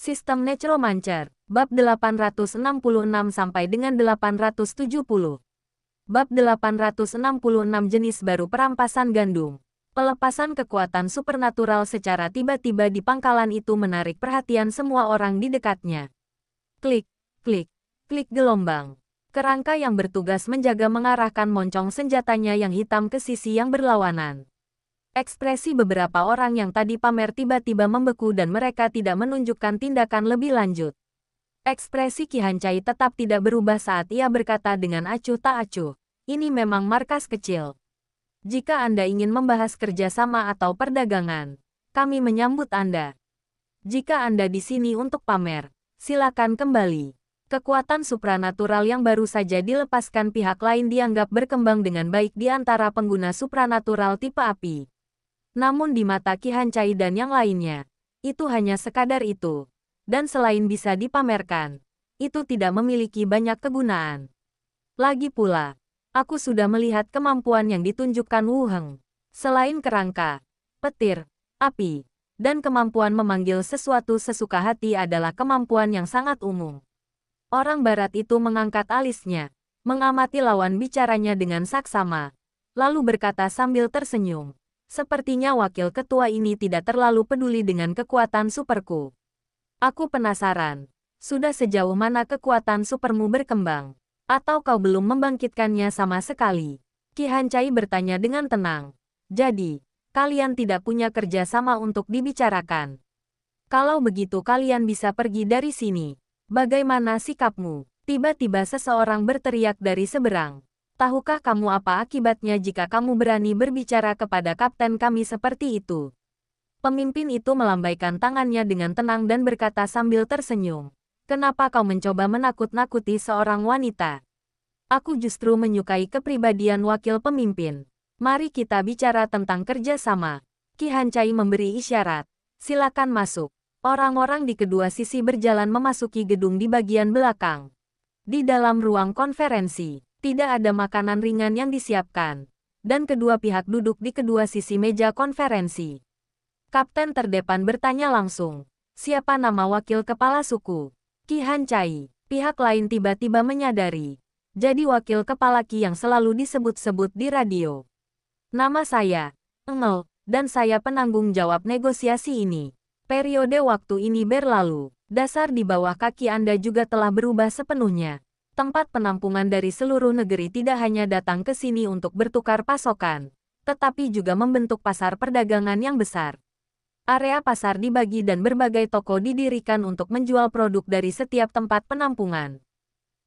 Sistem Necromancer, bab 866 sampai dengan 870. Bab 866 jenis baru perampasan gandum. Pelepasan kekuatan supernatural secara tiba-tiba di pangkalan itu menarik perhatian semua orang di dekatnya. Klik, klik, klik gelombang. Kerangka yang bertugas menjaga mengarahkan moncong senjatanya yang hitam ke sisi yang berlawanan. Ekspresi beberapa orang yang tadi pamer tiba-tiba membeku dan mereka tidak menunjukkan tindakan lebih lanjut. Ekspresi Qi Hancai tetap tidak berubah saat ia berkata dengan acuh tak acuh, "Ini memang markas kecil. Jika Anda ingin membahas kerjasama atau perdagangan, kami menyambut Anda. Jika Anda di sini untuk pamer, silakan kembali." Kekuatan supranatural yang baru saja dilepaskan pihak lain dianggap berkembang dengan baik di antara pengguna supranatural tipe api. Namun di mata Qi Hancai dan yang lainnya, itu hanya sekadar itu. Dan selain bisa dipamerkan, itu tidak memiliki banyak kegunaan. Lagi pula, aku sudah melihat kemampuan yang ditunjukkan Wu Heng. Selain kerangka, petir, api, dan kemampuan memanggil sesuatu sesuka hati adalah kemampuan yang sangat umum. Orang barat itu mengangkat alisnya, mengamati lawan bicaranya dengan saksama, lalu berkata sambil tersenyum. Sepertinya wakil ketua ini tidak terlalu peduli dengan kekuatan superku. Aku penasaran, sudah sejauh mana kekuatan supermu berkembang? Atau kau belum membangkitkannya sama sekali? Qi Hancai bertanya dengan tenang. Jadi, kalian tidak punya kerja sama untuk dibicarakan. Kalau begitu kalian bisa pergi dari sini. Bagaimana sikapmu? Tiba-tiba seseorang berteriak dari seberang. Tahukah kamu apa akibatnya jika kamu berani berbicara kepada kapten kami seperti itu? Pemimpin itu melambaikan tangannya dengan tenang dan berkata sambil tersenyum. Kenapa kau mencoba menakut-nakuti seorang wanita? Aku justru menyukai kepribadian wakil pemimpin. Mari kita bicara tentang kerjasama. Qi Hancai memberi isyarat. Silakan masuk. Orang-orang di kedua sisi berjalan memasuki gedung di bagian belakang. Di dalam ruang konferensi, tidak ada makanan ringan yang disiapkan, dan kedua pihak duduk di kedua sisi meja konferensi. Kapten terdepan bertanya langsung, "Siapa nama wakil kepala suku?" Qi Hancai. Pihak lain tiba-tiba menyadari. Jadi wakil kepala Qi yang selalu disebut-sebut di radio. "Nama saya, Engel, dan saya penanggung jawab negosiasi ini. Periode waktu ini berlalu. Dasar di bawah kaki Anda juga telah berubah sepenuhnya. Tempat penampungan dari seluruh negeri tidak hanya datang ke sini untuk bertukar pasokan, tetapi juga membentuk pasar perdagangan yang besar. Area pasar dibagi dan berbagai toko didirikan untuk menjual produk dari setiap tempat penampungan.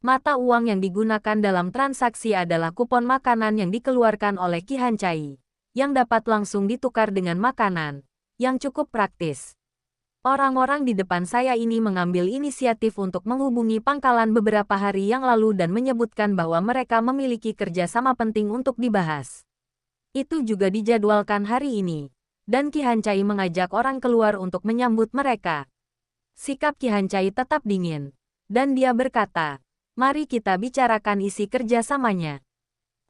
Mata uang yang digunakan dalam transaksi adalah kupon makanan yang dikeluarkan oleh Qi Hancai, yang dapat langsung ditukar dengan makanan, yang cukup praktis. Orang-orang di depan saya ini mengambil inisiatif untuk menghubungi pangkalan beberapa hari yang lalu dan menyebutkan bahwa mereka memiliki kerjasama penting untuk dibahas. Itu juga dijadwalkan hari ini, dan Qi Hancai mengajak orang keluar untuk menyambut mereka. Sikap Qi Hancai tetap dingin, dan dia berkata, "Mari kita bicarakan isi kerjasamanya.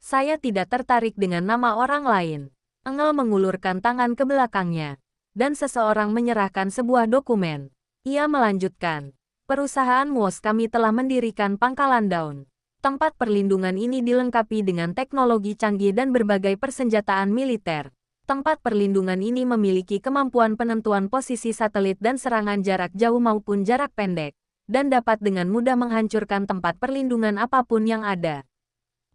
Saya tidak tertarik dengan nama orang lain." Engel mengulurkan tangan ke belakangnya. Dan seseorang menyerahkan sebuah dokumen. Ia melanjutkan, "Perusahaan MOS kami telah mendirikan pangkalan daun. Tempat perlindungan ini dilengkapi dengan teknologi canggih dan berbagai persenjataan militer. Tempat perlindungan ini memiliki kemampuan penentuan posisi satelit dan serangan jarak jauh maupun jarak pendek, dan dapat dengan mudah menghancurkan tempat perlindungan apapun yang ada."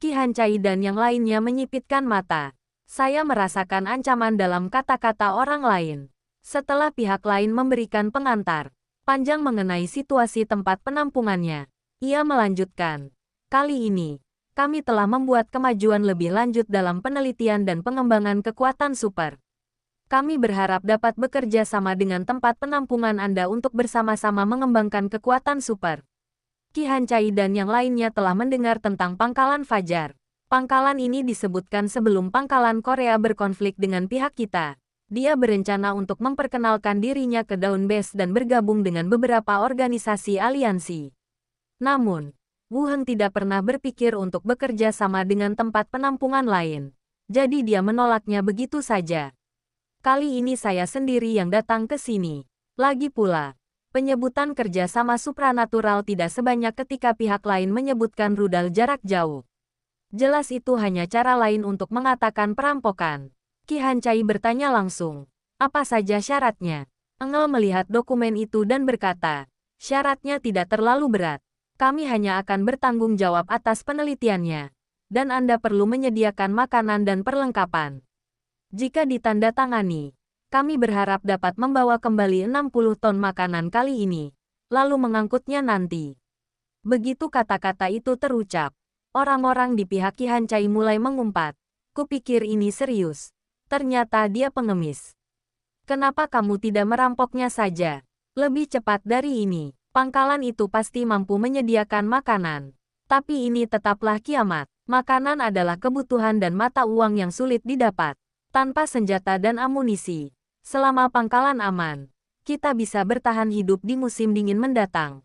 Qi Hancai dan yang lainnya menyipitkan mata. Saya merasakan ancaman dalam kata-kata orang lain. Setelah pihak lain memberikan pengantar panjang mengenai situasi tempat penampungannya, ia melanjutkan, "Kali ini, kami telah membuat kemajuan lebih lanjut dalam penelitian dan pengembangan kekuatan super. Kami berharap dapat bekerja sama dengan tempat penampungan Anda untuk bersama-sama mengembangkan kekuatan super." Qi Hancai dan yang lainnya telah mendengar tentang Pangkalan Fajar. Pangkalan ini disebutkan sebelum Pangkalan Korea berkonflik dengan pihak kita. Dia berencana untuk memperkenalkan dirinya ke Dawn Base dan bergabung dengan beberapa organisasi aliansi. Namun, Wu Heng tidak pernah berpikir untuk bekerja sama dengan tempat penampungan lain. Jadi dia menolaknya begitu saja. Kali ini saya sendiri yang datang ke sini. Lagi pula, Penyebutan kerjasama supranatural tidak sebanyak ketika pihak lain menyebutkan rudal jarak jauh. Jelas itu hanya cara lain untuk mengatakan perampokan. Qi Hancai bertanya langsung. Apa saja syaratnya? Engel melihat dokumen itu dan berkata, syaratnya tidak terlalu berat. Kami hanya akan bertanggung jawab atas penelitiannya. Dan Anda perlu menyediakan makanan dan perlengkapan. Jika ditandatangani, kami berharap dapat membawa kembali 60 ton makanan kali ini, lalu mengangkutnya nanti. Begitu kata-kata itu terucap, orang-orang di pihak Qi Hancai mulai mengumpat. Kupikir ini serius. Ternyata dia pengemis. Kenapa kamu tidak merampoknya saja? Lebih cepat dari ini. Pangkalan itu pasti mampu menyediakan makanan. Tapi ini tetaplah kiamat. Makanan adalah kebutuhan dan mata uang yang sulit didapat. Tanpa senjata dan amunisi, selama pangkalan aman, kita bisa bertahan hidup di musim dingin mendatang.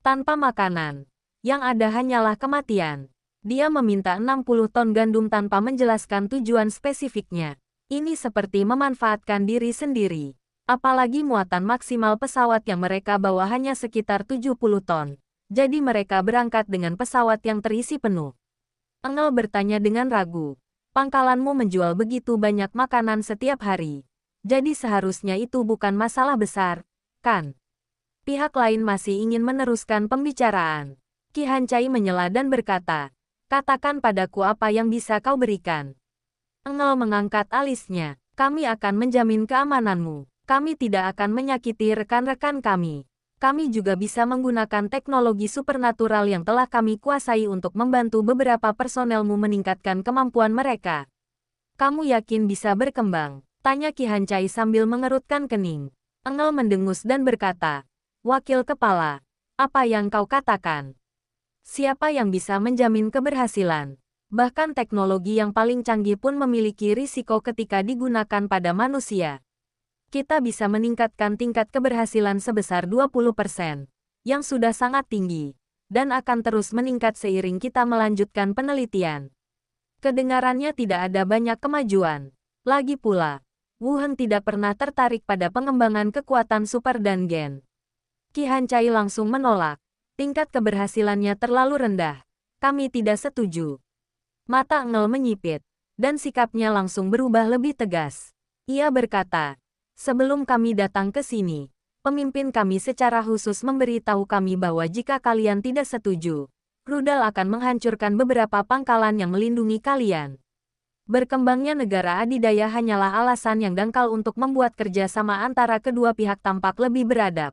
Tanpa makanan, yang ada hanyalah kematian. Dia meminta 60 ton gandum tanpa menjelaskan tujuan spesifiknya. Ini seperti memanfaatkan diri sendiri. Apalagi muatan maksimal pesawat yang mereka bawa hanya sekitar 70 ton. Jadi mereka berangkat dengan pesawat yang terisi penuh. Engel bertanya dengan ragu. Pangkalanmu menjual begitu banyak makanan setiap hari. Jadi seharusnya itu bukan masalah besar, kan? Pihak lain masih ingin meneruskan pembicaraan. Qi Hancai menyela dan berkata, katakan padaku apa yang bisa kau berikan. Engel mengangkat alisnya. Kami akan menjamin keamananmu. Kami tidak akan menyakiti rekan-rekan kami. Kami juga bisa menggunakan teknologi supernatural yang telah kami kuasai untuk membantu beberapa personelmu meningkatkan kemampuan mereka. Kamu yakin bisa berkembang? Tanya Qi Hancai sambil mengerutkan kening. Engel mendengus dan berkata, Wakil Kepala, apa yang kau katakan? Siapa yang bisa menjamin keberhasilan? Bahkan teknologi yang paling canggih pun memiliki risiko ketika digunakan pada manusia. Kita bisa meningkatkan tingkat keberhasilan sebesar 20%, yang sudah sangat tinggi, dan akan terus meningkat seiring kita melanjutkan penelitian. Kedengarannya tidak ada banyak kemajuan. Lagi pula, Wu Heng tidak pernah tertarik pada pengembangan kekuatan super dan gen. Qi Hancai langsung menolak. Tingkat keberhasilannya terlalu rendah. Kami tidak setuju. Mata Engel menyipit, dan sikapnya langsung berubah lebih tegas. Ia berkata, sebelum kami datang ke sini, pemimpin kami secara khusus memberitahu kami bahwa jika kalian tidak setuju, rudal akan menghancurkan beberapa pangkalan yang melindungi kalian. Berkembangnya negara adidaya hanyalah alasan yang dangkal untuk membuat kerjasama antara kedua pihak tampak lebih beradab.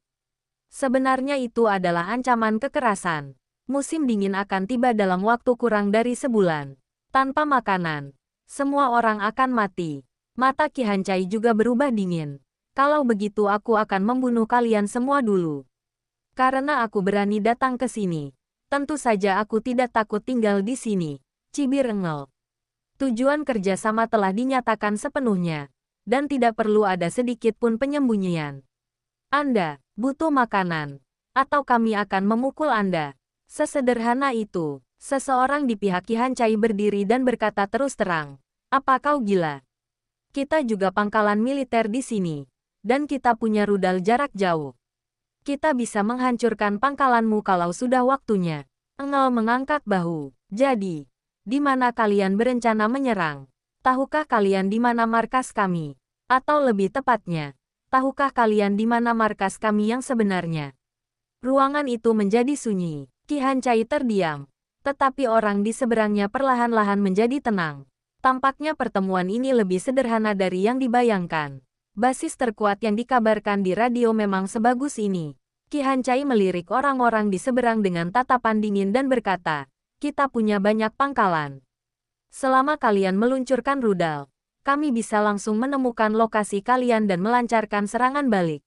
Sebenarnya itu adalah ancaman kekerasan. Musim dingin akan tiba dalam waktu kurang dari sebulan. Tanpa makanan, semua orang akan mati. Mata Qi Hancai juga berubah dingin. Kalau begitu aku akan membunuh kalian semua dulu. Karena aku berani datang ke sini. Tentu saja aku tidak takut tinggal di sini. Cibir Engel. Tujuan kerjasama telah dinyatakan sepenuhnya. Dan tidak perlu ada sedikit pun penyembunyian. Anda butuh makanan. Atau kami akan memukul Anda. Sesederhana itu. Seseorang di pihak Qi Hancai berdiri dan berkata terus terang. Apa kau gila? Kita juga pangkalan militer di sini. Dan kita punya rudal jarak jauh. Kita bisa menghancurkan pangkalanmu kalau sudah waktunya. Engel mengangkat bahu. Jadi, di mana kalian berencana menyerang? Tahukah kalian di mana markas kami? Atau lebih tepatnya, tahukah kalian di mana markas kami yang sebenarnya? Ruangan itu menjadi sunyi. Qi Hancai terdiam. Tetapi orang di seberangnya perlahan-lahan menjadi tenang. Tampaknya pertemuan ini lebih sederhana dari yang dibayangkan. Basis terkuat yang dikabarkan di radio memang sebagus ini. Qi Hancai melirik orang-orang di seberang dengan tatapan dingin dan berkata, kita punya banyak pangkalan. Selama kalian meluncurkan rudal, kami bisa langsung menemukan lokasi kalian dan melancarkan serangan balik.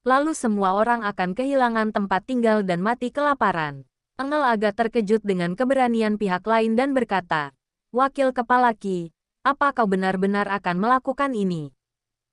Lalu semua orang akan kehilangan tempat tinggal dan mati kelaparan. Engel agak terkejut dengan keberanian pihak lain dan berkata, Wakil Kepala Qi, apa kau benar-benar akan melakukan ini?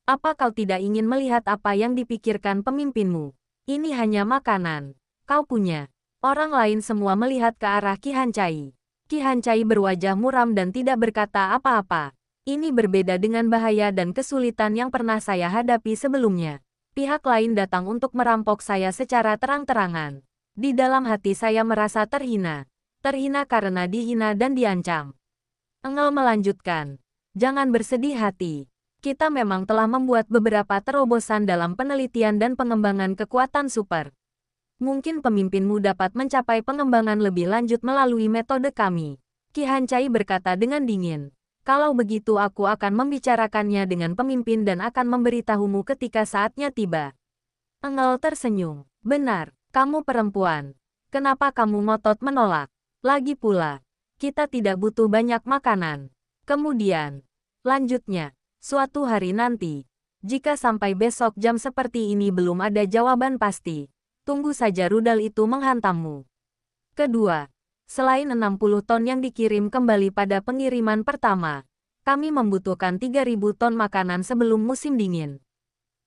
Apa kau tidak ingin melihat apa yang dipikirkan pemimpinmu? Ini hanya makanan. Kau punya. Orang lain semua melihat ke arah Qi Hancai. Qi Hancai berwajah muram dan tidak berkata apa-apa. Ini berbeda dengan bahaya dan kesulitan yang pernah saya hadapi sebelumnya. Pihak lain datang untuk merampok saya secara terang-terangan. Di dalam hati saya merasa terhina. Terhina karena dihina dan diancam. Engel melanjutkan. Jangan bersedih hati. Kita memang telah membuat beberapa terobosan dalam penelitian dan pengembangan kekuatan super. Mungkin pemimpinmu dapat mencapai pengembangan lebih lanjut melalui metode kami. Qi Hancai berkata dengan dingin. Kalau begitu aku akan membicarakannya dengan pemimpin dan akan memberitahumu ketika saatnya tiba. Engel tersenyum. Benar, kamu perempuan. Kenapa kamu ngotot menolak? Lagi pula, kita tidak butuh banyak makanan. Kemudian, lanjutnya, suatu hari nanti, jika sampai besok jam seperti ini belum ada jawaban pasti, tunggu saja rudal itu menghantammu. Kedua, selain 60 ton yang dikirim kembali pada pengiriman pertama, kami membutuhkan 3.000 ton makanan sebelum musim dingin.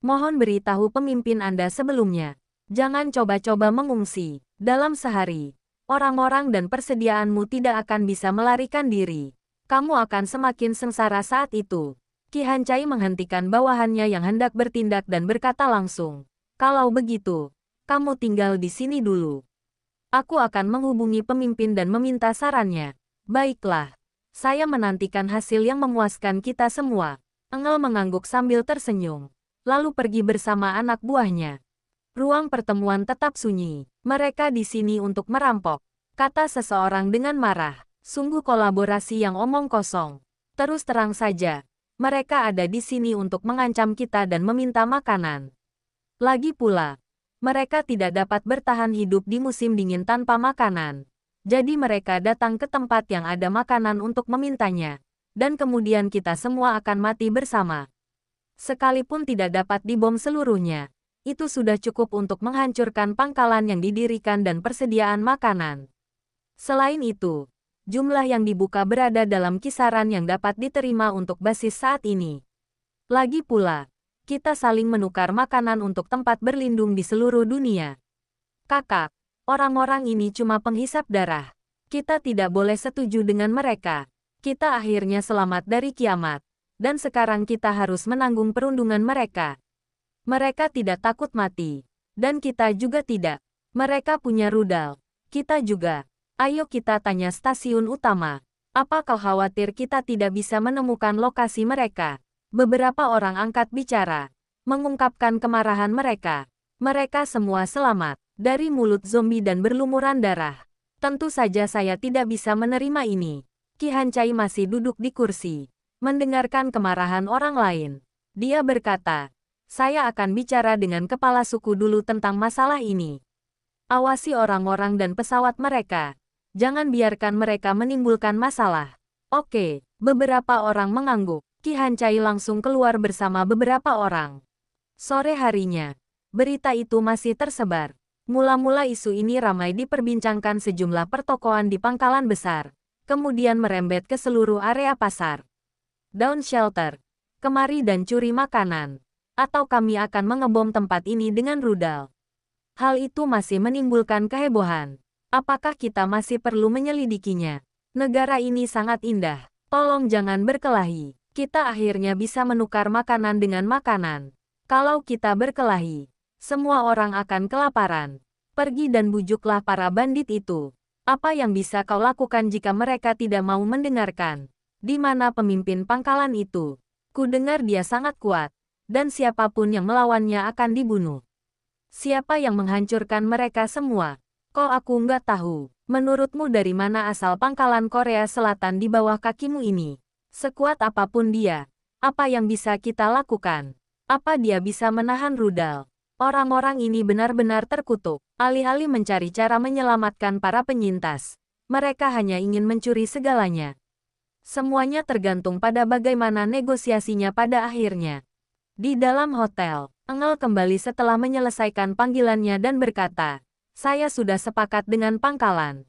Mohon beritahu pemimpin Anda sebelumnya. Jangan coba-coba mengungsi. Dalam sehari, orang-orang dan persediaanmu tidak akan bisa melarikan diri. Kamu akan semakin sengsara saat itu. Qi Hancai menghentikan bawahannya yang hendak bertindak dan berkata langsung. Kalau begitu, kamu tinggal di sini dulu. Aku akan menghubungi pemimpin dan meminta sarannya. Baiklah. Saya menantikan hasil yang memuaskan kita semua. Engel mengangguk sambil tersenyum. Lalu pergi bersama anak buahnya. Ruang pertemuan tetap sunyi. Mereka di sini untuk merampok. Kata seseorang dengan marah. Sungguh kolaborasi yang omong kosong. Terus terang saja. Mereka ada di sini untuk mengancam kita dan meminta makanan. Lagi pula, mereka tidak dapat bertahan hidup di musim dingin tanpa makanan. Jadi mereka datang ke tempat yang ada makanan untuk memintanya. Dan kemudian kita semua akan mati bersama. Sekalipun tidak dapat dibom seluruhnya, itu sudah cukup untuk menghancurkan pangkalan yang didirikan dan persediaan makanan. Selain itu, jumlah yang dibuka berada dalam kisaran yang dapat diterima untuk basis saat ini. Lagi pula, kita saling menukar makanan untuk tempat berlindung di seluruh dunia. Kakak, orang-orang ini cuma penghisap darah. Kita tidak boleh setuju dengan mereka. Kita akhirnya selamat dari kiamat. Dan sekarang kita harus menanggung perundungan mereka. Mereka tidak takut mati. Dan kita juga tidak. Mereka punya rudal. Kita juga. Ayo kita tanya stasiun utama. Apa kau khawatir kita tidak bisa menemukan lokasi mereka? Beberapa orang angkat bicara, mengungkapkan kemarahan mereka. Mereka semua selamat dari mulut zombie dan berlumuran darah. Tentu saja saya tidak bisa menerima ini. Qi Hancai masih duduk di kursi, mendengarkan kemarahan orang lain. Dia berkata, saya akan bicara dengan kepala suku dulu tentang masalah ini. Awasi orang-orang dan pesawat mereka. Jangan biarkan mereka menimbulkan masalah. Oke, beberapa orang mengangguk. Qi Hancai langsung keluar bersama beberapa orang. Sore harinya, berita itu masih tersebar. Mula-mula isu ini ramai diperbincangkan sejumlah pertokoan di pangkalan besar, kemudian merembet ke seluruh area pasar. Down shelter, kemari dan curi makanan, atau kami akan mengebom tempat ini dengan rudal. Hal itu masih menimbulkan kehebohan. Apakah kita masih perlu menyelidikinya? Negara ini sangat indah. Tolong jangan berkelahi. Kita akhirnya bisa menukar makanan dengan makanan. Kalau kita berkelahi, semua orang akan kelaparan. Pergi dan bujuklah para bandit itu. Apa yang bisa kau lakukan jika mereka tidak mau mendengarkan? Di mana pemimpin pangkalan itu? Ku dengar dia sangat kuat, dan siapapun yang melawannya akan dibunuh. Siapa yang menghancurkan mereka semua? Kok aku nggak tahu. Menurutmu dari mana asal pangkalan Korea Selatan di bawah kakimu ini? Sekuat apapun dia, apa yang bisa kita lakukan? Apa dia bisa menahan rudal? Orang-orang ini benar-benar terkutuk. Alih-alih mencari cara menyelamatkan para penyintas, mereka hanya ingin mencuri segalanya. Semuanya tergantung pada bagaimana negosiasinya pada akhirnya. Di dalam hotel, Engel kembali setelah menyelesaikan panggilannya dan berkata, saya sudah sepakat dengan pangkalan.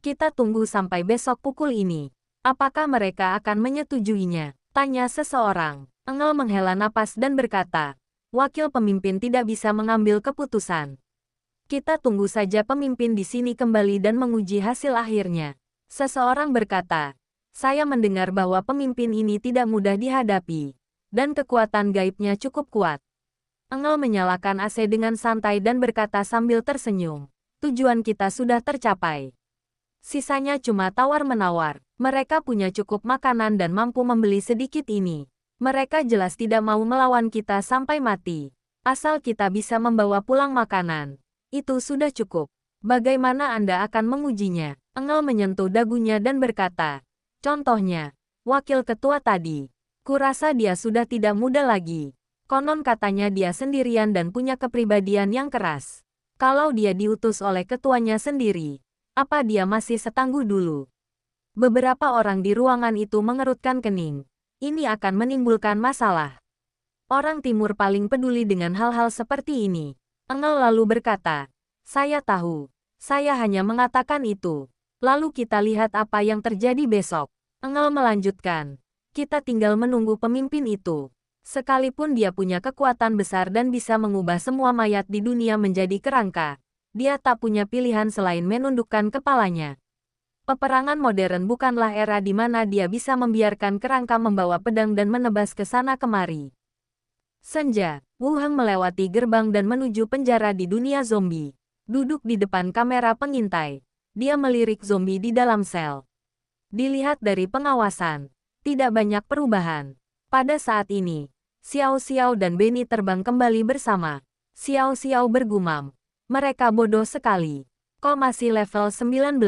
Kita tunggu sampai besok pukul ini. Apakah mereka akan menyetujuinya? Tanya seseorang. Engel menghela napas dan berkata, wakil pemimpin tidak bisa mengambil keputusan. Kita tunggu saja pemimpin di sini kembali dan menguji hasil akhirnya. Seseorang berkata, saya mendengar bahwa pemimpin ini tidak mudah dihadapi, dan kekuatan gaibnya cukup kuat. Engel menyalakan AC dengan santai dan berkata sambil tersenyum. Tujuan kita sudah tercapai. Sisanya cuma tawar-menawar. Mereka punya cukup makanan dan mampu membeli sedikit ini. Mereka jelas tidak mau melawan kita sampai mati. Asal kita bisa membawa pulang makanan. Itu sudah cukup. Bagaimana Anda akan mengujinya? Engel menyentuh dagunya dan berkata, contohnya, wakil ketua tadi. Kurasa dia sudah tidak muda lagi. Konon katanya dia sendirian dan punya kepribadian yang keras. Kalau dia diutus oleh ketuanya sendiri, apa dia masih setangguh dulu? Beberapa orang di ruangan itu mengerutkan kening. Ini akan menimbulkan masalah. Orang timur paling peduli dengan hal-hal seperti ini. Engel lalu berkata, saya tahu. Saya hanya mengatakan itu. Lalu kita lihat apa yang terjadi besok. Engel melanjutkan, kita tinggal menunggu pemimpin itu. Sekalipun dia punya kekuatan besar dan bisa mengubah semua mayat di dunia menjadi kerangka, dia tak punya pilihan selain menundukkan kepalanya. Peperangan modern bukanlah era di mana dia bisa membiarkan kerangka membawa pedang dan menebas ke sana kemari. Senja, Wu Heng melewati gerbang dan menuju penjara di dunia zombie. Duduk di depan kamera pengintai, dia melirik zombie di dalam sel. Dilihat dari pengawasan, tidak banyak perubahan. Pada saat ini, Xiao Xiao dan Benny terbang kembali bersama. Xiao Xiao bergumam. Mereka bodoh sekali. Kau masih level 19.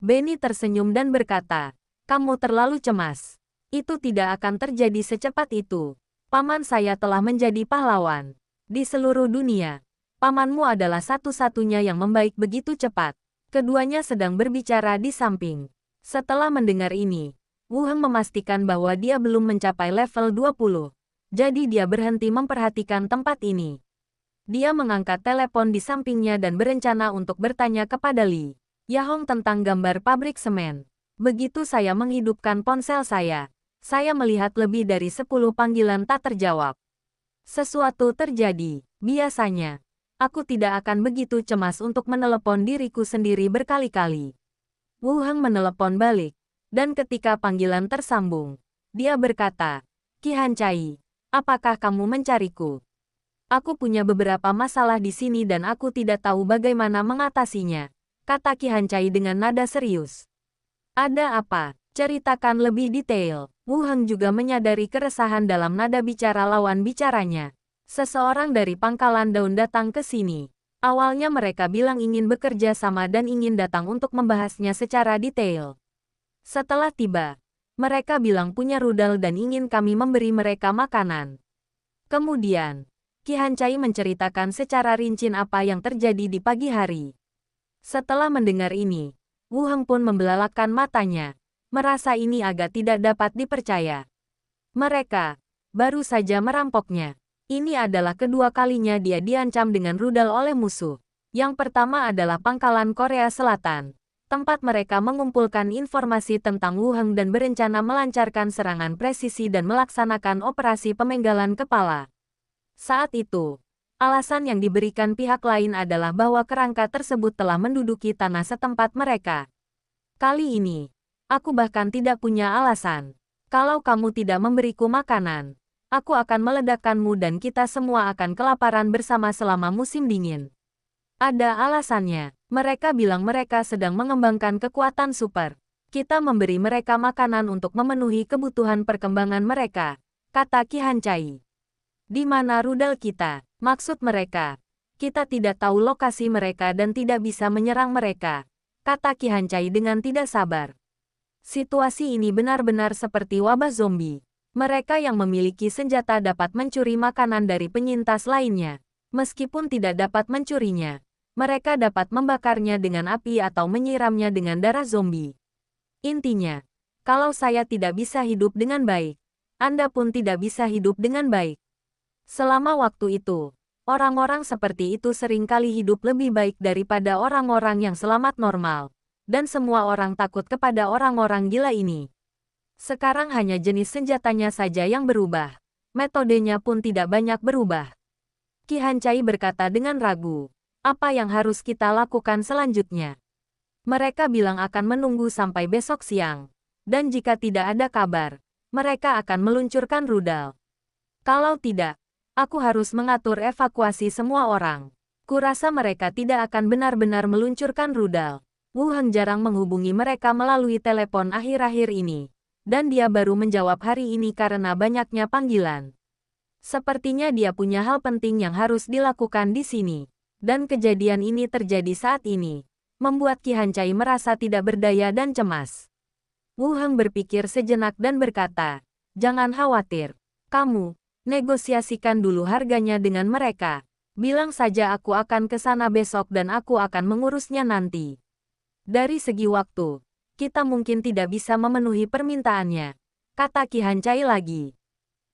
Benny tersenyum dan berkata, kamu terlalu cemas. Itu tidak akan terjadi secepat itu. Paman saya telah menjadi pahlawan. Di seluruh dunia, pamanmu adalah satu-satunya yang membaik begitu cepat. Keduanya sedang berbicara di samping. Setelah mendengar ini, Wu Heng memastikan bahwa dia belum mencapai level 20. Jadi dia berhenti memperhatikan tempat ini. Dia mengangkat telepon di sampingnya dan berencana untuk bertanya kepada Li Yahong tentang gambar pabrik semen. Begitu saya menghidupkan ponsel saya melihat lebih dari 10 panggilan tak terjawab. Sesuatu terjadi. Biasanya, aku tidak akan begitu cemas untuk menelepon diriku sendiri berkali-kali. Wu Heng menelepon balik, dan ketika panggilan tersambung, dia berkata, Qi Hancai, apakah kamu mencariku? Aku punya beberapa masalah di sini dan aku tidak tahu bagaimana mengatasinya, kata Qi Hancai dengan nada serius. Ada apa? Ceritakan lebih detail. Wu Heng juga menyadari keresahan dalam nada bicara lawan bicaranya. Seseorang dari pangkalan daun datang ke sini. Awalnya mereka bilang ingin bekerja sama dan ingin datang untuk membahasnya secara detail. Setelah tiba, mereka bilang punya rudal dan ingin kami memberi mereka makanan. Kemudian, Qi Hancai menceritakan secara rinci apa yang terjadi di pagi hari. Setelah mendengar ini, Wu Heng pun membelalakkan matanya, merasa ini agak tidak dapat dipercaya. Mereka baru saja merampoknya. Ini adalah kedua kalinya dia diancam dengan rudal oleh musuh. Yang pertama adalah pangkalan Korea Selatan, tempat mereka mengumpulkan informasi tentang Wu Heng dan berencana melancarkan serangan presisi dan melaksanakan operasi pemenggalan kepala. Saat itu, alasan yang diberikan pihak lain adalah bahwa kerangka tersebut telah menduduki tanah setempat mereka. Kali ini, aku bahkan tidak punya alasan. Kalau kamu tidak memberiku makanan, aku akan meledakkanmu dan kita semua akan kelaparan bersama selama musim dingin. Ada alasannya. Mereka bilang mereka sedang mengembangkan kekuatan super. Kita memberi mereka makanan untuk memenuhi kebutuhan perkembangan mereka, kata Qi Hancai. Di mana rudal kita? Maksud mereka, kita tidak tahu lokasi mereka dan tidak bisa menyerang mereka, kata Qi Hancai dengan tidak sabar. Situasi ini benar-benar seperti wabah zombie. Mereka yang memiliki senjata dapat mencuri makanan dari penyintas lainnya. Meskipun tidak dapat mencurinya, mereka dapat membakarnya dengan api atau menyiramnya dengan darah zombie. Intinya, kalau saya tidak bisa hidup dengan baik, Anda pun tidak bisa hidup dengan baik. Selama waktu itu, orang-orang seperti itu seringkali hidup lebih baik daripada orang-orang yang selamat normal. Dan semua orang takut kepada orang-orang gila ini. Sekarang hanya jenis senjatanya saja yang berubah. Metodenya pun tidak banyak berubah. Qi Hancai berkata dengan ragu. Apa yang harus kita lakukan selanjutnya? Mereka bilang akan menunggu sampai besok siang. Dan jika tidak ada kabar, mereka akan meluncurkan rudal. Kalau tidak, Aku harus mengatur evakuasi semua orang. Kurasa mereka tidak akan benar-benar meluncurkan rudal. Wu Heng jarang menghubungi mereka melalui telepon akhir-akhir ini. Dan dia baru menjawab hari ini karena banyaknya panggilan. Sepertinya dia punya hal penting yang harus dilakukan di sini. Dan kejadian ini terjadi saat ini. Membuat Qi Hancai merasa tidak berdaya dan cemas. Wu Heng berpikir sejenak dan berkata, "Jangan khawatir. Kamu, negosiasikan dulu harganya dengan mereka. Bilang saja aku akan ke sana besok dan aku akan mengurusnya nanti. Dari segi waktu, kita mungkin tidak bisa memenuhi permintaannya," kata Qi Hancai lagi.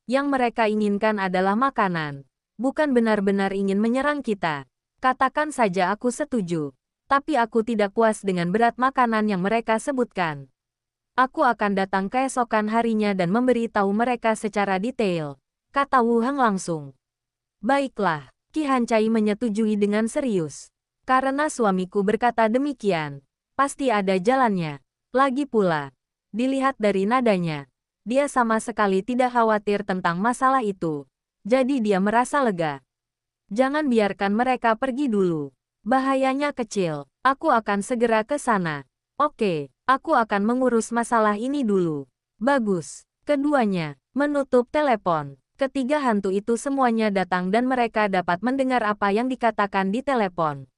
"Yang mereka inginkan adalah makanan. Bukan benar-benar ingin menyerang kita. Katakan saja aku setuju. Tapi aku tidak puas dengan berat makanan yang mereka sebutkan. Aku akan datang keesokan harinya dan memberitahu mereka secara detail," kata Wu Heng langsung. "Baiklah," Qi Hancai menyetujui dengan serius. "Karena suamiku berkata demikian, pasti ada jalannya. Lagi pula, dilihat dari nadanya, dia sama sekali tidak khawatir tentang masalah itu. Jadi dia merasa lega. Jangan biarkan mereka pergi dulu. Bahayanya kecil. Aku akan segera ke sana. Oke, aku akan mengurus masalah ini dulu." Bagus. Keduanya menutup telepon. Ketiga hantu itu semuanya datang dan mereka dapat mendengar apa yang dikatakan di telepon.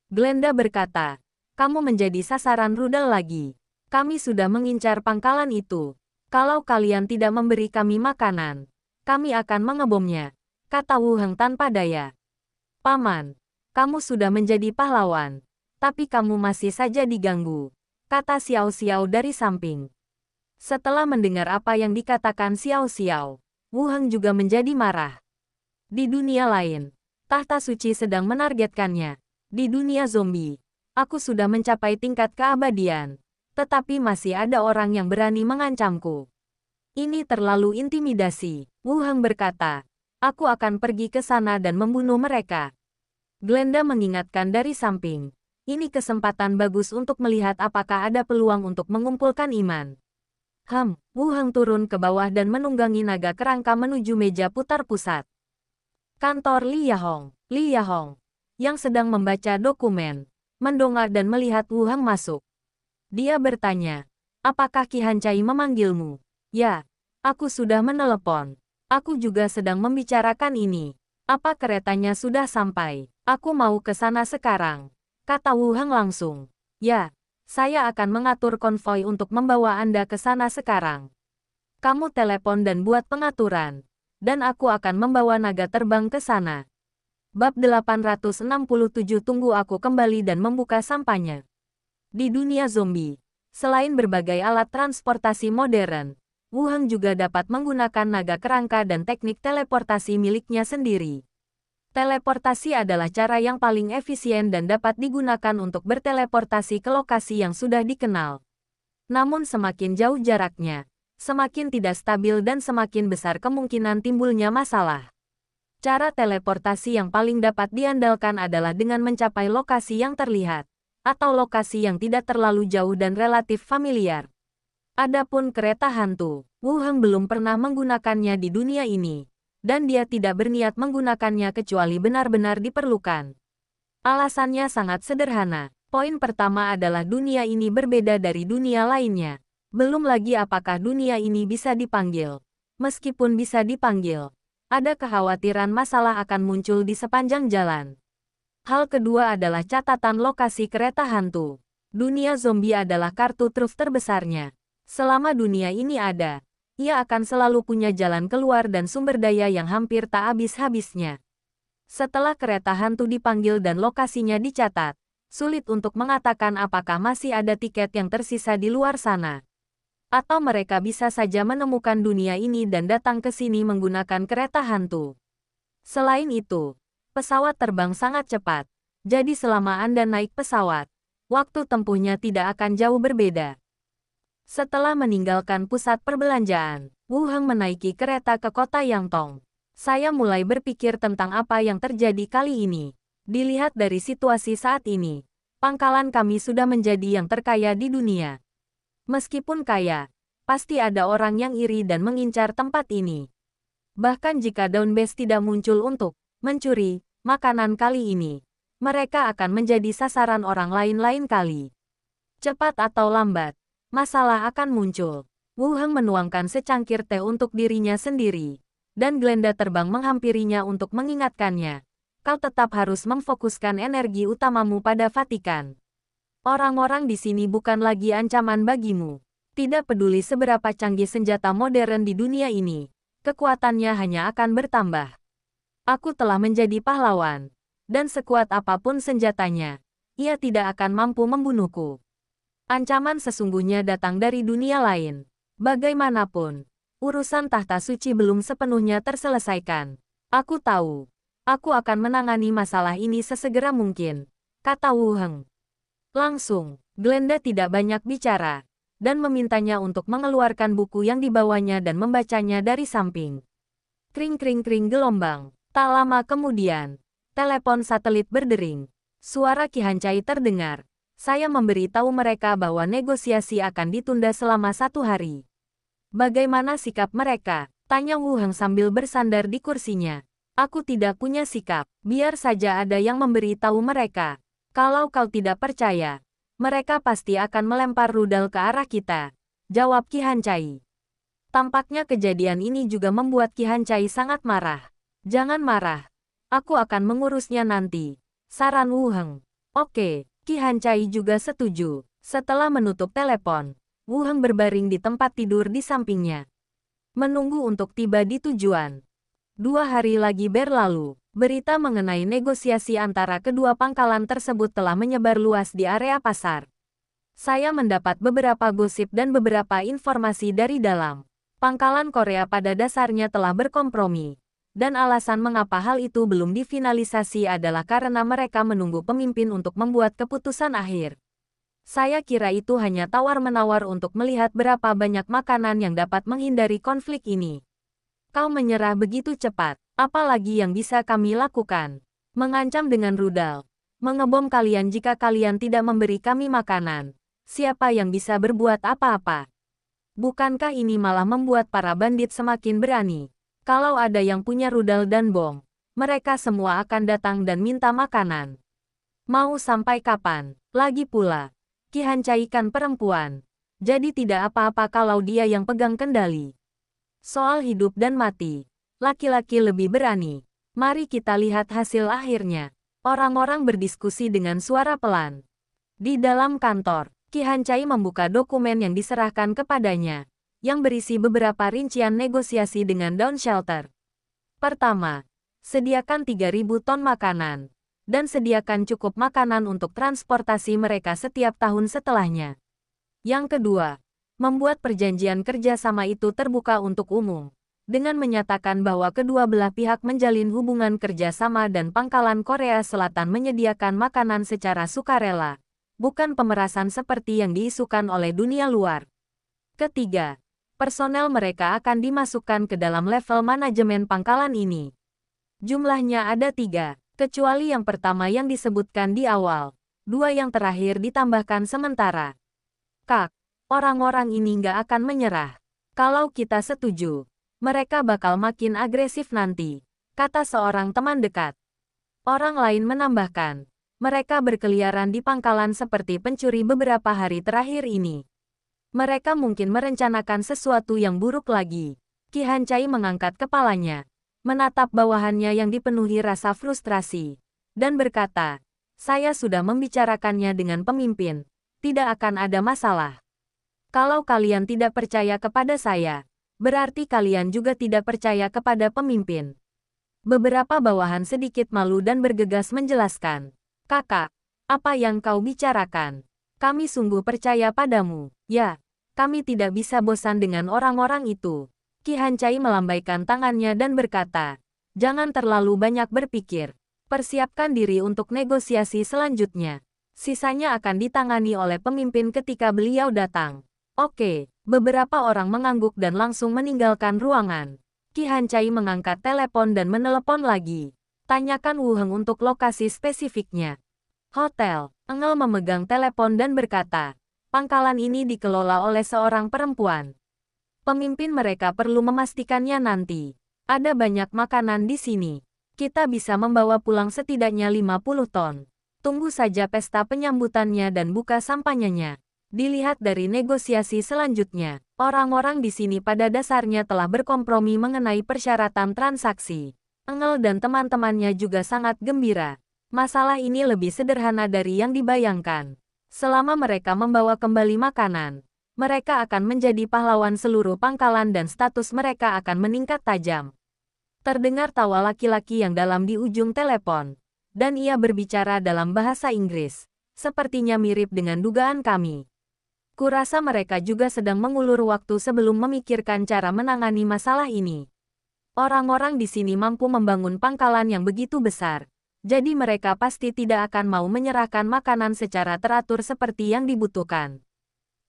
Glenda berkata, "Kamu menjadi sasaran rudal lagi. Kami sudah mengincar pangkalan itu. Kalau kalian tidak memberi kami makanan, kami akan mengebomnya," kata Wu Heng tanpa daya. "Paman, kamu sudah menjadi pahlawan, tapi kamu masih saja diganggu," kata Xiao Xiao dari samping. Setelah mendengar apa yang dikatakan Xiao Xiao, Wu Heng juga menjadi marah. Di dunia lain, tahta suci sedang menargetkannya. Di dunia zombie, aku sudah mencapai tingkat keabadian, tetapi masih ada orang yang berani mengancamku. Ini terlalu intimidasi, Wu Heng berkata. "Aku akan pergi ke sana dan membunuh mereka." Glenda mengingatkan dari samping. Ini kesempatan bagus untuk melihat apakah ada peluang untuk mengumpulkan iman. Wu Heng turun ke bawah dan menunggangi naga kerangka menuju meja putar pusat. Kantor Li Yahong, yang sedang membaca dokumen, mendongak dan melihat Wu Heng masuk. Dia bertanya, "Apakah Qi Hancai memanggilmu?" "Ya, aku sudah menelepon. Aku juga sedang membicarakan ini. Apa keretanya sudah sampai? Aku mau ke sana sekarang," kata Wu Heng langsung. "Ya, saya akan mengatur konvoi untuk membawa Anda ke sana sekarang. Kamu telepon dan buat pengaturan, dan aku akan membawa naga terbang ke sana." Bab 867 Tunggu aku kembali dan membuka sampahnya. Di dunia zombie, selain berbagai alat transportasi modern, Wu Heng juga dapat menggunakan naga kerangka dan teknik teleportasi miliknya sendiri. Teleportasi adalah cara yang paling efisien dan dapat digunakan untuk berteleportasi ke lokasi yang sudah dikenal. Namun semakin jauh jaraknya, semakin tidak stabil dan semakin besar kemungkinan timbulnya masalah. Cara teleportasi yang paling dapat diandalkan adalah dengan mencapai lokasi yang terlihat, atau lokasi yang tidak terlalu jauh dan relatif familiar. Adapun kereta hantu, Wu Heng belum pernah menggunakannya di dunia ini. Dan dia tidak berniat menggunakannya kecuali benar-benar diperlukan. Alasannya sangat sederhana. Poin pertama adalah dunia ini berbeda dari dunia lainnya. Belum lagi apakah dunia ini bisa dipanggil. Meskipun bisa dipanggil, ada kekhawatiran masalah akan muncul di sepanjang jalan. Hal kedua adalah catatan lokasi kereta hantu. Dunia zombie adalah kartu truf terbesarnya. Selama dunia ini ada, ia akan selalu punya jalan keluar dan sumber daya yang hampir tak habis-habisnya. Setelah kereta hantu dipanggil dan lokasinya dicatat, sulit untuk mengatakan apakah masih ada tiket yang tersisa di luar sana. Atau mereka bisa saja menemukan dunia ini dan datang ke sini menggunakan kereta hantu. Selain itu, pesawat terbang sangat cepat, jadi selama Anda naik pesawat, waktu tempuhnya tidak akan jauh berbeda. Setelah meninggalkan pusat perbelanjaan, Wu Heng menaiki kereta ke kota Yangtong. Saya mulai berpikir tentang apa yang terjadi kali ini. Dilihat dari situasi saat ini, pangkalan kami sudah menjadi yang terkaya di dunia. Meskipun kaya, pasti ada orang yang iri dan mengincar tempat ini. Bahkan jika Dawn Base tidak muncul untuk mencuri makanan kali ini, mereka akan menjadi sasaran orang lain lain kali. Cepat atau lambat, masalah akan muncul. Wu Heng menuangkan secangkir teh untuk dirinya sendiri, dan Glenda terbang menghampirinya untuk mengingatkannya. Kau tetap harus memfokuskan energi utamamu pada Vatikan. Orang-orang di sini bukan lagi ancaman bagimu. Tidak peduli seberapa canggih senjata modern di dunia ini, kekuatannya hanya akan bertambah. Aku telah menjadi pahlawan, dan sekuat apapun senjatanya, ia tidak akan mampu membunuhku. Ancaman sesungguhnya datang dari dunia lain. Bagaimanapun, urusan tahta suci belum sepenuhnya terselesaikan. Aku tahu. Aku akan menangani masalah ini sesegera mungkin, kata Wu Heng. Langsung, Glenda tidak banyak bicara, dan memintanya untuk mengeluarkan buku yang dibawanya dan membacanya dari samping. Kring-kring-kring gelombang. Tak lama kemudian, telepon satelit berdering. Suara Qi Hancai terdengar. Saya memberitahu mereka bahwa negosiasi akan ditunda selama 1 hari. Bagaimana sikap mereka? Tanya Wu Heng sambil bersandar di kursinya. Aku tidak punya sikap, biar saja ada yang memberitahu mereka. Kalau kau tidak percaya, mereka pasti akan melempar rudal ke arah kita, jawab Qi Hancai. Tampaknya kejadian ini juga membuat Qi Hancai sangat marah. Jangan marah, aku akan mengurusnya nanti, saran Wu Heng. Oke, Qi Hancai juga setuju. Setelah menutup telepon, Wu Heng berbaring di tempat tidur di sampingnya, menunggu untuk tiba di tujuan. 2 hari lagi berlalu, berita mengenai negosiasi antara kedua pangkalan tersebut telah menyebar luas di area pasar. Saya mendapat beberapa gosip dan beberapa informasi dari dalam. Pangkalan Korea pada dasarnya telah berkompromi, dan alasan mengapa hal itu belum difinalisasi adalah karena mereka menunggu pemimpin untuk membuat keputusan akhir. Saya kira itu hanya tawar-menawar untuk melihat berapa banyak makanan yang dapat menghindari konflik ini. Kau menyerah begitu cepat, apalagi yang bisa kami lakukan? Mengancam dengan rudal, mengebom kalian jika kalian tidak memberi kami makanan. Siapa yang bisa berbuat apa-apa? Bukankah ini malah membuat para bandit semakin berani? Kalau ada yang punya rudal dan bom, mereka semua akan datang dan minta makanan. Mau sampai kapan? Lagi pula, Qi Hancai kan perempuan, jadi tidak apa-apa kalau dia yang pegang kendali. Soal hidup dan mati, laki-laki lebih berani. Mari kita lihat hasil akhirnya. Orang-orang berdiskusi dengan suara pelan. Di dalam kantor, Qi Hancai membuka dokumen yang diserahkan kepadanya, yang berisi beberapa rincian negosiasi dengan Dawn Shelter. Pertama, sediakan 3.000 ton makanan, dan sediakan cukup makanan untuk transportasi mereka setiap tahun setelahnya. Yang kedua, membuat perjanjian kerjasama itu terbuka untuk umum, dengan menyatakan bahwa kedua belah pihak menjalin hubungan kerjasama dan pangkalan Korea Selatan menyediakan makanan secara sukarela, bukan pemerasan seperti yang diisukan oleh dunia luar. Ketiga, personel mereka akan dimasukkan ke dalam level manajemen pangkalan ini. Jumlahnya ada 3, kecuali yang pertama yang disebutkan di awal, 2 yang terakhir ditambahkan sementara. Kak, orang-orang ini nggak akan menyerah. Kalau kita setuju, mereka bakal makin agresif nanti, kata seorang teman dekat. Orang lain menambahkan, mereka berkeliaran di pangkalan seperti pencuri beberapa hari terakhir ini. Mereka mungkin merencanakan sesuatu yang buruk lagi. Qi Hancai mengangkat kepalanya, menatap bawahannya yang dipenuhi rasa frustrasi, dan berkata, saya sudah membicarakannya dengan pemimpin, tidak akan ada masalah. Kalau kalian tidak percaya kepada saya, berarti kalian juga tidak percaya kepada pemimpin. Beberapa bawahan sedikit malu dan bergegas menjelaskan. Kakak, apa yang kau bicarakan? Kami sungguh percaya padamu. Ya, kami tidak bisa bosan dengan orang-orang itu. Qi Hancai melambaikan tangannya dan berkata, jangan terlalu banyak berpikir. Persiapkan diri untuk negosiasi selanjutnya. Sisanya akan ditangani oleh pemimpin ketika beliau datang. Oke, beberapa orang mengangguk dan langsung meninggalkan ruangan. Qi Hancai mengangkat telepon dan menelepon lagi. Tanyakan Wu Heng untuk lokasi spesifiknya. Hotel. Engel memegang telepon dan berkata, pangkalan ini dikelola oleh seorang perempuan. Pemimpin mereka perlu memastikannya nanti. Ada banyak makanan di sini. Kita bisa membawa pulang setidaknya 50 ton. Tunggu saja pesta penyambutannya dan buka sampanyanya. Dilihat dari negosiasi selanjutnya, orang-orang di sini pada dasarnya telah berkompromi mengenai persyaratan transaksi. Engel dan teman-temannya juga sangat gembira. Masalah ini lebih sederhana dari yang dibayangkan. Selama mereka membawa kembali makanan, mereka akan menjadi pahlawan seluruh pangkalan dan status mereka akan meningkat tajam. Terdengar tawa laki-laki yang dalam di ujung telepon, dan ia berbicara dalam bahasa Inggris. Sepertinya mirip dengan dugaan kami. Kurasa mereka juga sedang mengulur waktu sebelum memikirkan cara menangani masalah ini. Orang-orang di sini mampu membangun pangkalan yang begitu besar, jadi mereka pasti tidak akan mau menyerahkan makanan secara teratur seperti yang dibutuhkan.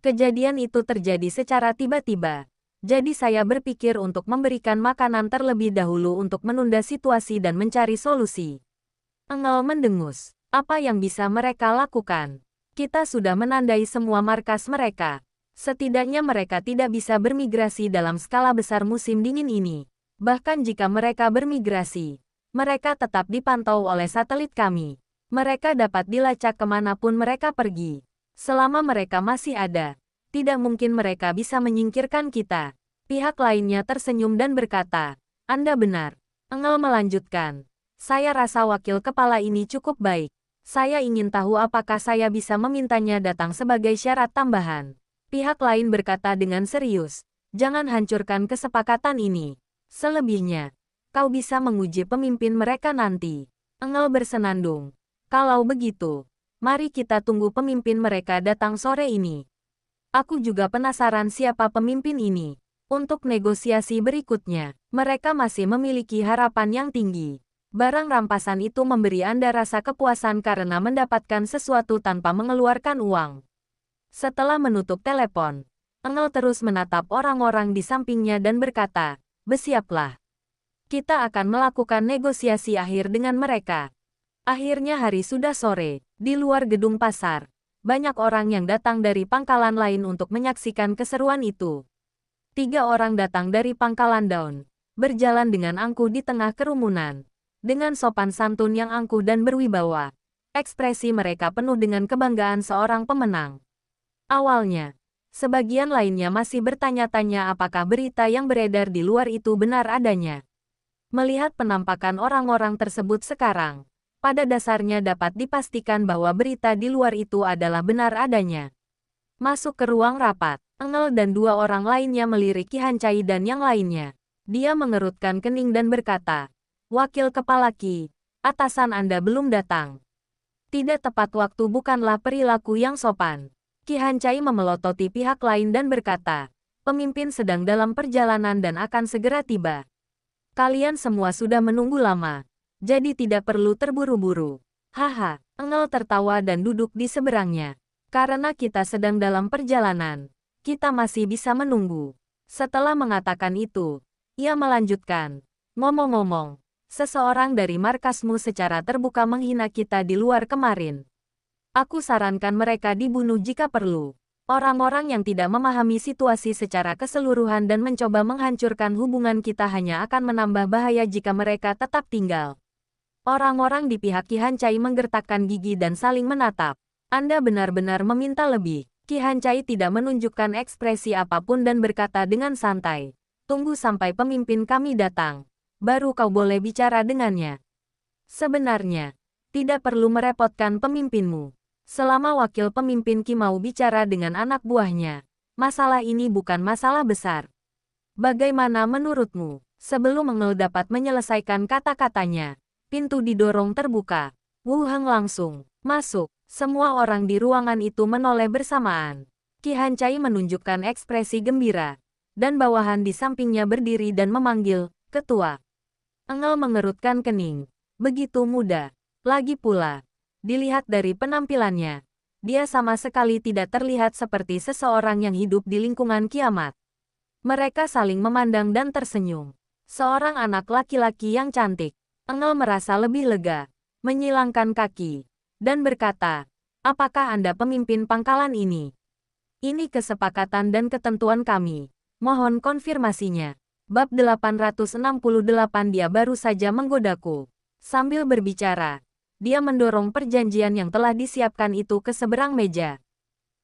Kejadian itu terjadi secara tiba-tiba, jadi saya berpikir untuk memberikan makanan terlebih dahulu untuk menunda situasi dan mencari solusi. Engel mendengus. Apa yang bisa mereka lakukan? Kita sudah menandai semua markas mereka. Setidaknya mereka tidak bisa bermigrasi dalam skala besar musim dingin ini. Bahkan jika mereka bermigrasi, mereka tetap dipantau oleh satelit kami. Mereka dapat dilacak kemanapun mereka pergi. Selama mereka masih ada, tidak mungkin mereka bisa menyingkirkan kita. Pihak lainnya tersenyum dan berkata, Anda benar. Engel melanjutkan, saya rasa wakil kepala ini cukup baik. Saya ingin tahu apakah saya bisa memintanya datang sebagai syarat tambahan. Pihak lain berkata dengan serius, jangan hancurkan kesepakatan ini. Selebihnya, kau bisa menguji pemimpin mereka nanti. Engel bersenandung. Kalau begitu, mari kita tunggu pemimpin mereka datang sore ini. Aku juga penasaran siapa pemimpin ini. Untuk negosiasi berikutnya, mereka masih memiliki harapan yang tinggi. Barang rampasan itu memberi Anda rasa kepuasan karena mendapatkan sesuatu tanpa mengeluarkan uang. Setelah menutup telepon, Engel terus menatap orang-orang di sampingnya dan berkata, bersiaplah. Kita akan melakukan negosiasi akhir dengan mereka. Akhirnya hari sudah sore, di luar gedung pasar. Banyak orang yang datang dari pangkalan lain untuk menyaksikan keseruan itu. 3 orang datang dari pangkalan Daun, berjalan dengan angkuh di tengah kerumunan. Dengan sopan santun yang angkuh dan berwibawa, ekspresi mereka penuh dengan kebanggaan seorang pemenang. Awalnya, sebagian lainnya masih bertanya-tanya apakah berita yang beredar di luar itu benar adanya. Melihat penampakan orang-orang tersebut sekarang, pada dasarnya dapat dipastikan bahwa berita di luar itu adalah benar adanya. Masuk ke ruang rapat, Engel dan 2 orang lainnya melirik Qi Hancai dan yang lainnya. Dia mengerutkan kening dan berkata, Wakil Kepala Qi, atasan Anda belum datang. Tidak tepat waktu bukanlah perilaku yang sopan. Qi Hancai memelototi pihak lain dan berkata, pemimpin sedang dalam perjalanan dan akan segera tiba. Kalian semua sudah menunggu lama, jadi tidak perlu terburu-buru. Haha, Engel tertawa dan duduk di seberangnya. Karena kita sedang dalam perjalanan, kita masih bisa menunggu. Setelah mengatakan itu, ia melanjutkan, ngomong-ngomong, seseorang dari markasmu secara terbuka menghina kita di luar kemarin. Aku sarankan mereka dibunuh jika perlu. Orang-orang yang tidak memahami situasi secara keseluruhan dan mencoba menghancurkan hubungan kita hanya akan menambah bahaya jika mereka tetap tinggal. Orang-orang di pihak Qi Hancai menggertakkan gigi dan saling menatap. Anda benar-benar meminta lebih. Qi Hancai tidak menunjukkan ekspresi apapun dan berkata dengan santai. Tunggu sampai pemimpin kami datang. Baru kau boleh bicara dengannya. Sebenarnya, tidak perlu merepotkan pemimpinmu. Selama wakil pemimpin Qi mau bicara dengan anak buahnya, masalah ini bukan masalah besar. Bagaimana menurutmu? Sebelum Engel dapat menyelesaikan kata-katanya, pintu didorong terbuka. Wu Heng langsung masuk. Semua orang di ruangan itu menoleh bersamaan. Qi Hancai menunjukkan ekspresi gembira, dan bawahan di sampingnya berdiri dan memanggil, Ketua. Engel mengerutkan kening. Begitu muda. Lagi pula, dilihat dari penampilannya, dia sama sekali tidak terlihat seperti seseorang yang hidup di lingkungan kiamat. Mereka saling memandang dan tersenyum. Seorang anak laki-laki yang cantik. Engel merasa lebih lega, menyilangkan kaki, dan berkata, apakah Anda pemimpin pangkalan ini? Ini kesepakatan dan ketentuan kami. Mohon konfirmasinya. Bab 868 Dia baru saja menggodaku. Sambil berbicara, dia mendorong perjanjian yang telah disiapkan itu ke seberang meja.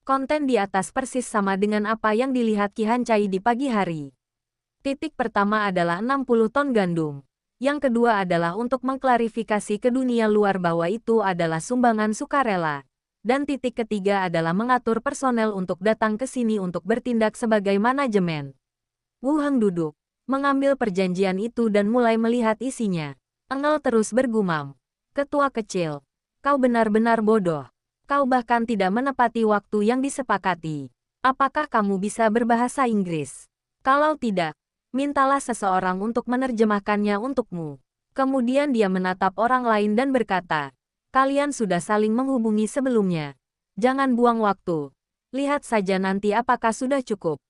Konten di atas persis sama dengan apa yang dilihat Qi Hancai di pagi hari. Titik pertama adalah 60 ton gandum. Yang kedua adalah untuk mengklarifikasi ke dunia luar bahwa itu adalah sumbangan sukarela. Dan titik ketiga adalah mengatur personel untuk datang ke sini untuk bertindak sebagai manajemen. Wu Heng duduk, mengambil perjanjian itu dan mulai melihat isinya. Engel terus bergumam. Ketua kecil, kau benar-benar bodoh. Kau bahkan tidak menepati waktu yang disepakati. Apakah kamu bisa berbahasa Inggris? Kalau tidak, mintalah seseorang untuk menerjemahkannya untukmu. Kemudian dia menatap orang lain dan berkata, kalian sudah saling menghubungi sebelumnya. Jangan buang waktu. Lihat saja nanti apakah sudah cukup.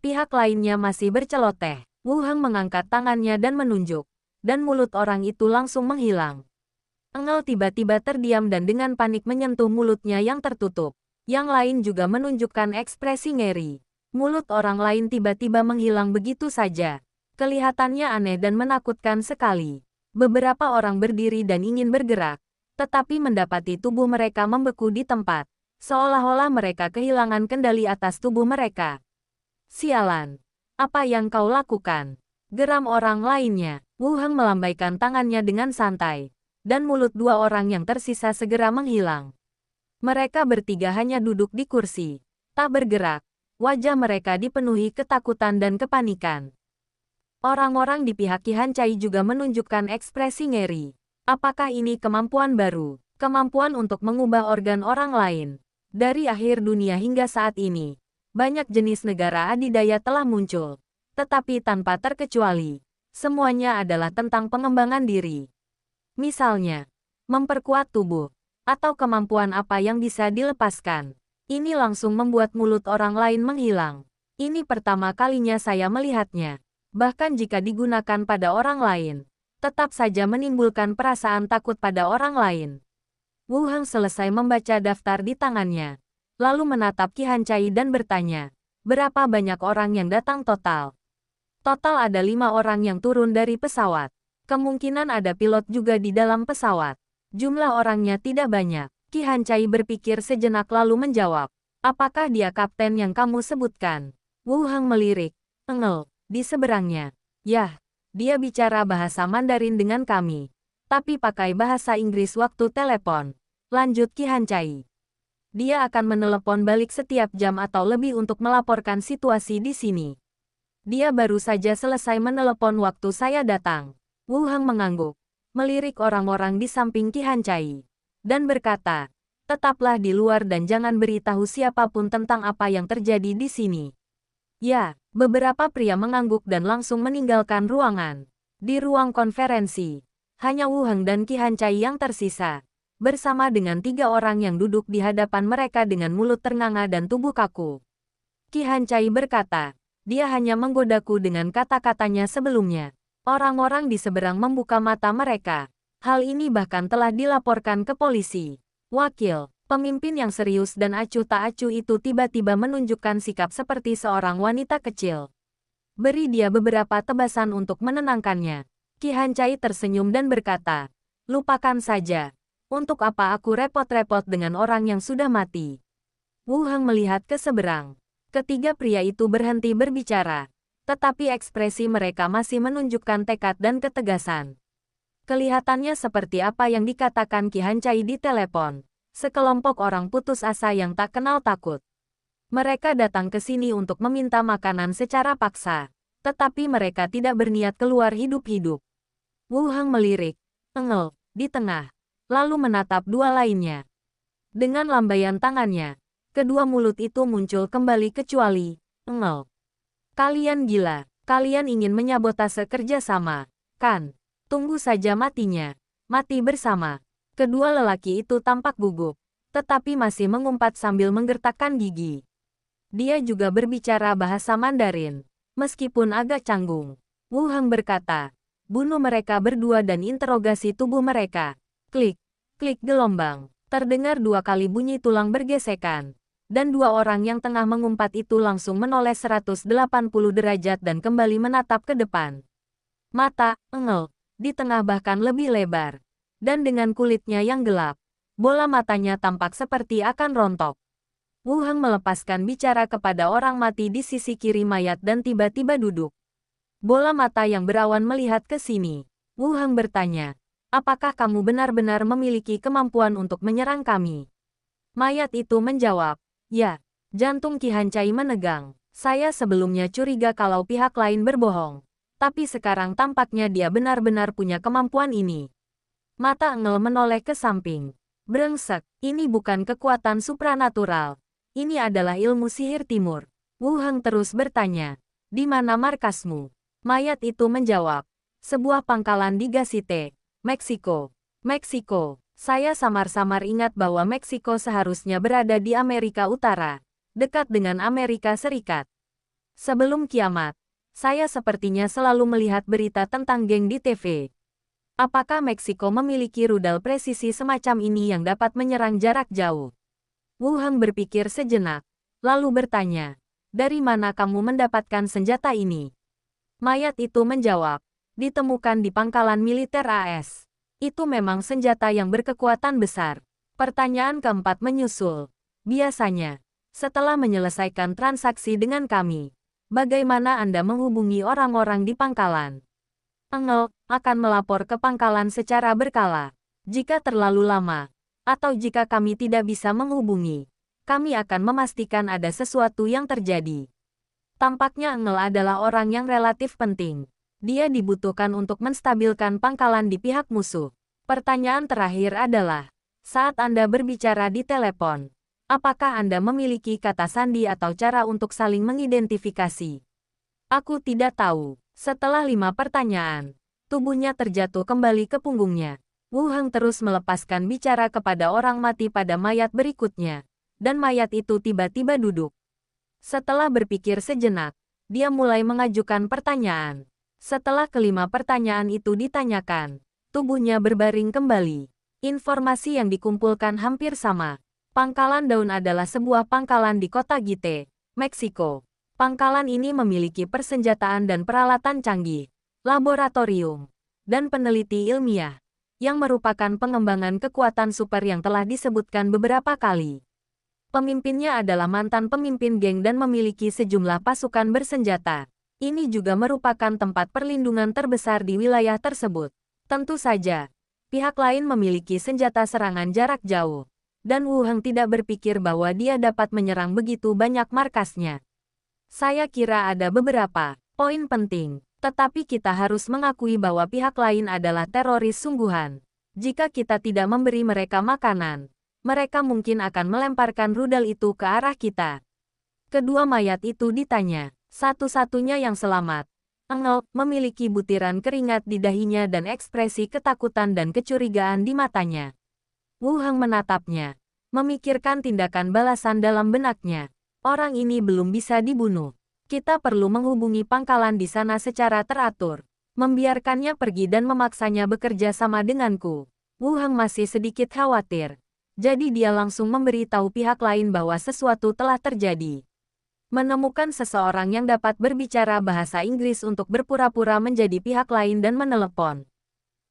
Pihak lainnya masih berceloteh. Wu Heng mengangkat tangannya dan menunjuk. Dan mulut orang itu langsung menghilang. Engel tiba-tiba terdiam dan dengan panik menyentuh mulutnya yang tertutup. Yang lain juga menunjukkan ekspresi ngeri. Mulut orang lain tiba-tiba menghilang begitu saja. Kelihatannya aneh dan menakutkan sekali. Beberapa orang berdiri dan ingin bergerak, tetapi mendapati tubuh mereka membeku di tempat. Seolah-olah mereka kehilangan kendali atas tubuh mereka. Sialan. Apa yang kau lakukan? Geram orang lainnya. Wu Heng melambaikan tangannya dengan santai. Dan mulut dua orang yang tersisa segera menghilang. Mereka bertiga hanya duduk di kursi. Tak bergerak. Wajah mereka dipenuhi ketakutan dan kepanikan. Orang-orang di pihak Qi Hancai juga menunjukkan ekspresi ngeri. Apakah ini kemampuan baru? Kemampuan untuk mengubah organ orang lain? Dari akhir dunia hingga saat ini, banyak jenis negara adidaya telah muncul. Tetapi tanpa terkecuali, semuanya adalah tentang pengembangan diri. Misalnya, memperkuat tubuh, atau kemampuan apa yang bisa dilepaskan. Ini langsung membuat mulut orang lain menghilang. Ini pertama kalinya saya melihatnya. Bahkan jika digunakan pada orang lain, tetap saja menimbulkan perasaan takut pada orang lain. Wu Heng selesai membaca daftar di tangannya. Lalu menatap Qi Hancai dan bertanya, berapa banyak orang yang datang total? Total ada 5 orang yang turun dari pesawat. Kemungkinan ada pilot juga di dalam pesawat. Jumlah orangnya tidak banyak. Qi Hancai berpikir sejenak lalu menjawab, apakah dia kapten yang kamu sebutkan? Wu Heng melirik. Engel, di seberangnya. Yah, dia bicara bahasa Mandarin dengan kami. Tapi pakai bahasa Inggris waktu telepon. Lanjut Qi Hancai. Dia akan menelepon balik setiap jam atau lebih untuk melaporkan situasi di sini. Dia baru saja selesai menelepon waktu saya datang. Wu Heng mengangguk, melirik orang-orang di samping Qi Hancai. Dan berkata, tetaplah di luar dan jangan beritahu siapapun tentang apa yang terjadi di sini. Ya, beberapa pria mengangguk dan langsung meninggalkan ruangan. Di ruang konferensi, hanya Wu Heng dan Qi Hancai yang tersisa, bersama dengan 3 orang yang duduk di hadapan mereka dengan mulut ternganga dan tubuh kaku. Qi Hancai berkata, dia hanya menggodaku dengan kata-katanya sebelumnya. Orang-orang di seberang membuka mata mereka. Hal ini bahkan telah dilaporkan ke polisi. Wakil, pemimpin yang serius dan acuh tak acuh itu tiba-tiba menunjukkan sikap seperti seorang wanita kecil. Beri dia beberapa tebasan untuk menenangkannya. Qi Hancai tersenyum dan berkata, lupakan saja. Untuk apa aku repot-repot dengan orang yang sudah mati? Wu Heng melihat ke seberang. Ketiga pria itu berhenti berbicara. Tetapi ekspresi mereka masih menunjukkan tekad dan ketegasan. Kelihatannya seperti apa yang dikatakan Qi Hancai di telepon. Sekelompok orang putus asa yang tak kenal takut. Mereka datang ke sini untuk meminta makanan secara paksa. Tetapi mereka tidak berniat keluar hidup-hidup. Wu Heng melirik. Engel, di tengah. Lalu menatap dua lainnya. Dengan lambaian tangannya, kedua mulut itu muncul kembali kecuali, Engel. Kalian gila. Kalian ingin menyabotase kerjasama, kan? Tunggu saja matinya. Mati bersama. Kedua lelaki itu tampak gugup, tetapi masih mengumpat sambil menggertakkan gigi. Dia juga berbicara bahasa Mandarin, meskipun agak canggung. Wu Heng berkata, bunuh mereka berdua dan interogasi tubuh mereka. Klik, klik gelombang. Terdengar 2 kali bunyi tulang bergesekan. dan dua orang yang tengah mengumpat itu langsung menoleh 180 derajat dan kembali menatap ke depan. Mata Engel di tengah bahkan lebih lebar, dan dengan kulitnya yang gelap, bola matanya tampak seperti akan rontok. Wu Heng melepaskan bicara kepada orang mati di sisi kiri mayat dan tiba-tiba duduk. Bola mata yang berawan melihat ke sini. Wu Heng bertanya, apakah kamu benar-benar memiliki kemampuan untuk menyerang kami? Mayat itu menjawab, ya. Jantung Qi Hancai menegang. Saya sebelumnya curiga kalau pihak lain berbohong. Tapi sekarang tampaknya dia benar-benar punya kemampuan ini. Mata Engel menoleh ke samping. Brengsek, ini bukan kekuatan supranatural. Ini adalah ilmu sihir timur. Wu Heng terus bertanya, di mana markasmu? Mayat itu menjawab, sebuah pangkalan di Gasite, Meksiko. Meksiko. Saya samar-samar ingat bahwa Meksiko seharusnya berada di Amerika Utara, dekat dengan Amerika Serikat. Sebelum kiamat, saya sepertinya selalu melihat berita tentang geng di TV. Apakah Meksiko memiliki rudal presisi semacam ini yang dapat menyerang jarak jauh? Wu Heng berpikir sejenak, lalu bertanya, dari mana kamu mendapatkan senjata ini? Mayat itu menjawab, ditemukan di pangkalan militer AS. Itu memang senjata yang berkekuatan besar. Pertanyaan keempat menyusul. Biasanya, setelah menyelesaikan transaksi dengan kami, bagaimana Anda menghubungi orang-orang di pangkalan? Engel akan melapor ke pangkalan secara berkala. Jika terlalu lama, atau jika kami tidak bisa menghubungi, kami akan memastikan ada sesuatu yang terjadi. Tampaknya Engel adalah orang yang relatif penting. Dia dibutuhkan untuk menstabilkan pangkalan di pihak musuh. Pertanyaan terakhir adalah, saat Anda berbicara di telepon, apakah Anda memiliki kata sandi atau cara untuk saling mengidentifikasi? Aku tidak tahu. Setelah 5 pertanyaan, tubuhnya terjatuh kembali ke punggungnya. Wu Heng terus melepaskan bicara kepada orang mati pada mayat berikutnya, dan mayat itu tiba-tiba duduk. Setelah berpikir sejenak, dia mulai mengajukan pertanyaan. Setelah kelima pertanyaan itu ditanyakan, tubuhnya berbaring kembali. Informasi yang dikumpulkan hampir sama. Pangkalan Daun adalah sebuah pangkalan di kota Gite, Meksiko. Pangkalan ini memiliki persenjataan dan peralatan canggih, laboratorium, dan peneliti ilmiah, yang merupakan pengembangan kekuatan super yang telah disebutkan beberapa kali. Pemimpinnya adalah mantan pemimpin geng dan memiliki sejumlah pasukan bersenjata. Ini juga merupakan tempat perlindungan terbesar di wilayah tersebut. Tentu saja, pihak lain memiliki senjata serangan jarak jauh, dan Wu Heng tidak berpikir bahwa dia dapat menyerang begitu banyak markasnya. Saya kira ada beberapa poin penting. Tetapi kita harus mengakui bahwa pihak lain adalah teroris sungguhan. Jika kita tidak memberi mereka makanan, mereka mungkin akan melemparkan rudal itu ke arah kita. Kedua mayat itu ditanya, satu-satunya yang selamat. Engel memiliki butiran keringat di dahinya dan ekspresi ketakutan dan kecurigaan di matanya. Wu Heng menatapnya, memikirkan tindakan balasan dalam benaknya. Orang ini belum bisa dibunuh. Kita perlu menghubungi pangkalan di sana secara teratur. Membiarkannya pergi dan memaksanya bekerja sama denganku. Wu Heng masih sedikit khawatir. Jadi dia langsung memberitahu pihak lain bahwa sesuatu telah terjadi. Menemukan seseorang yang dapat berbicara bahasa Inggris untuk berpura-pura menjadi pihak lain dan menelepon.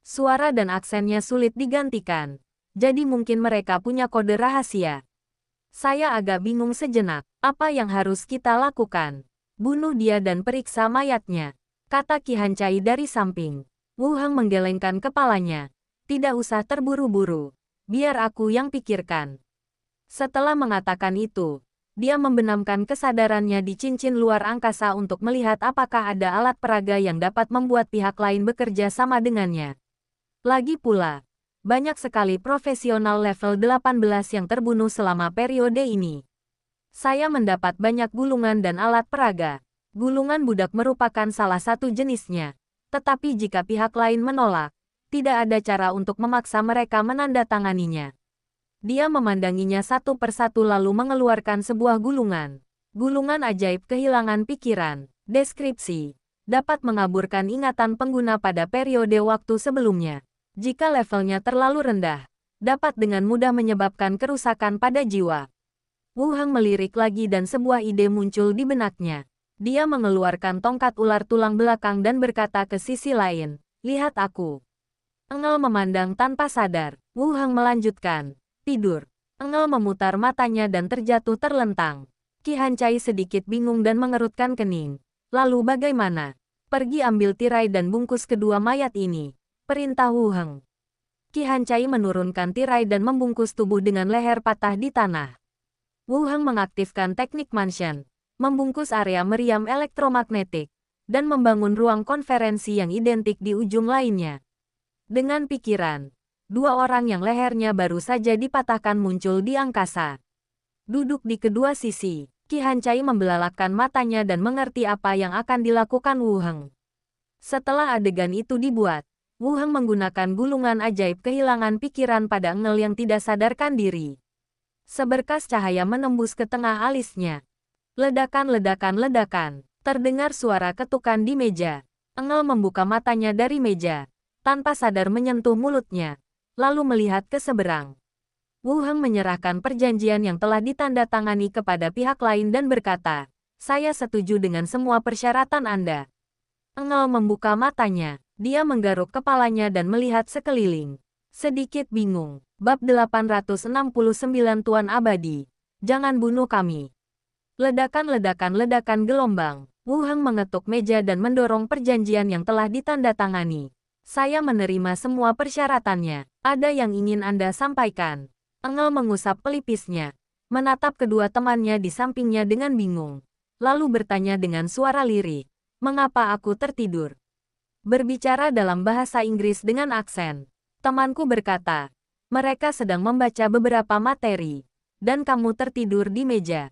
Suara dan aksennya sulit digantikan. Jadi mungkin mereka punya kode rahasia. Saya agak bingung sejenak. Apa yang harus kita lakukan? Bunuh dia dan periksa mayatnya, kata Qi Hancai dari samping. Wu Heng menggelengkan kepalanya. Tidak usah terburu-buru. Biar aku yang pikirkan. Setelah mengatakan itu, dia membenamkan kesadarannya di cincin luar angkasa untuk melihat apakah ada alat peraga yang dapat membuat pihak lain bekerja sama dengannya. Lagi pula, banyak sekali profesional level 18 yang terbunuh selama periode ini. Saya mendapat banyak gulungan dan alat peraga. Gulungan budak merupakan salah satu jenisnya. Tetapi jika pihak lain menolak, tidak ada cara untuk memaksa mereka menandatanganinya. Dia memandanginya satu persatu lalu mengeluarkan sebuah gulungan. Gulungan ajaib kehilangan pikiran. Deskripsi. Dapat mengaburkan ingatan pengguna pada periode waktu sebelumnya. Jika levelnya terlalu rendah, dapat dengan mudah menyebabkan kerusakan pada jiwa. Wu Heng melirik lagi dan sebuah ide muncul di benaknya. Dia mengeluarkan tongkat ular tulang belakang dan berkata ke sisi lain, "Lihat aku." Engel memandang tanpa sadar. Wu Heng melanjutkan, "Tidur." Engel memutar matanya dan terjatuh terlentang. Qi Hancai sedikit bingung dan mengerutkan kening. "Lalu bagaimana?" "Pergi ambil tirai dan bungkus kedua mayat ini," perintah Wu Heng. Qi Hancai menurunkan tirai dan membungkus tubuh dengan leher patah di tanah. Wu Heng mengaktifkan teknik Mansion, membungkus area meriam elektromagnetik, dan membangun ruang konferensi yang identik di ujung lainnya. Dengan pikiran, dua orang yang lehernya baru saja dipatahkan muncul di angkasa. Duduk di kedua sisi, Qi Hancai membelalakkan matanya dan mengerti apa yang akan dilakukan Wu Heng. Setelah adegan itu dibuat, Wu Heng menggunakan gulungan ajaib kehilangan pikiran pada Engel yang tidak sadarkan diri. Seberkas cahaya menembus ke tengah alisnya. Ledakan-ledakan-ledakan. Terdengar suara ketukan di meja. Engel membuka matanya dari meja, tanpa sadar menyentuh mulutnya, lalu melihat ke seberang. Wu Heng menyerahkan perjanjian yang telah ditandatangani kepada pihak lain dan berkata, "Saya setuju dengan semua persyaratan Anda." Engel membuka matanya. Dia menggaruk kepalanya dan melihat sekeliling. Sedikit bingung. Bab 869 Tuan Abadi. Jangan bunuh kami. Ledakan-ledakan-ledakan gelombang. Wu Heng mengetuk meja dan mendorong perjanjian yang telah ditandatangani. "Saya menerima semua persyaratannya. Ada yang ingin Anda sampaikan?" Engel mengusap pelipisnya, menatap kedua temannya di sampingnya dengan bingung, lalu bertanya dengan suara lirih, "Mengapa aku tertidur?" Berbicara dalam bahasa Inggris dengan aksen, temanku berkata, "Mereka sedang membaca beberapa materi, dan kamu tertidur di meja."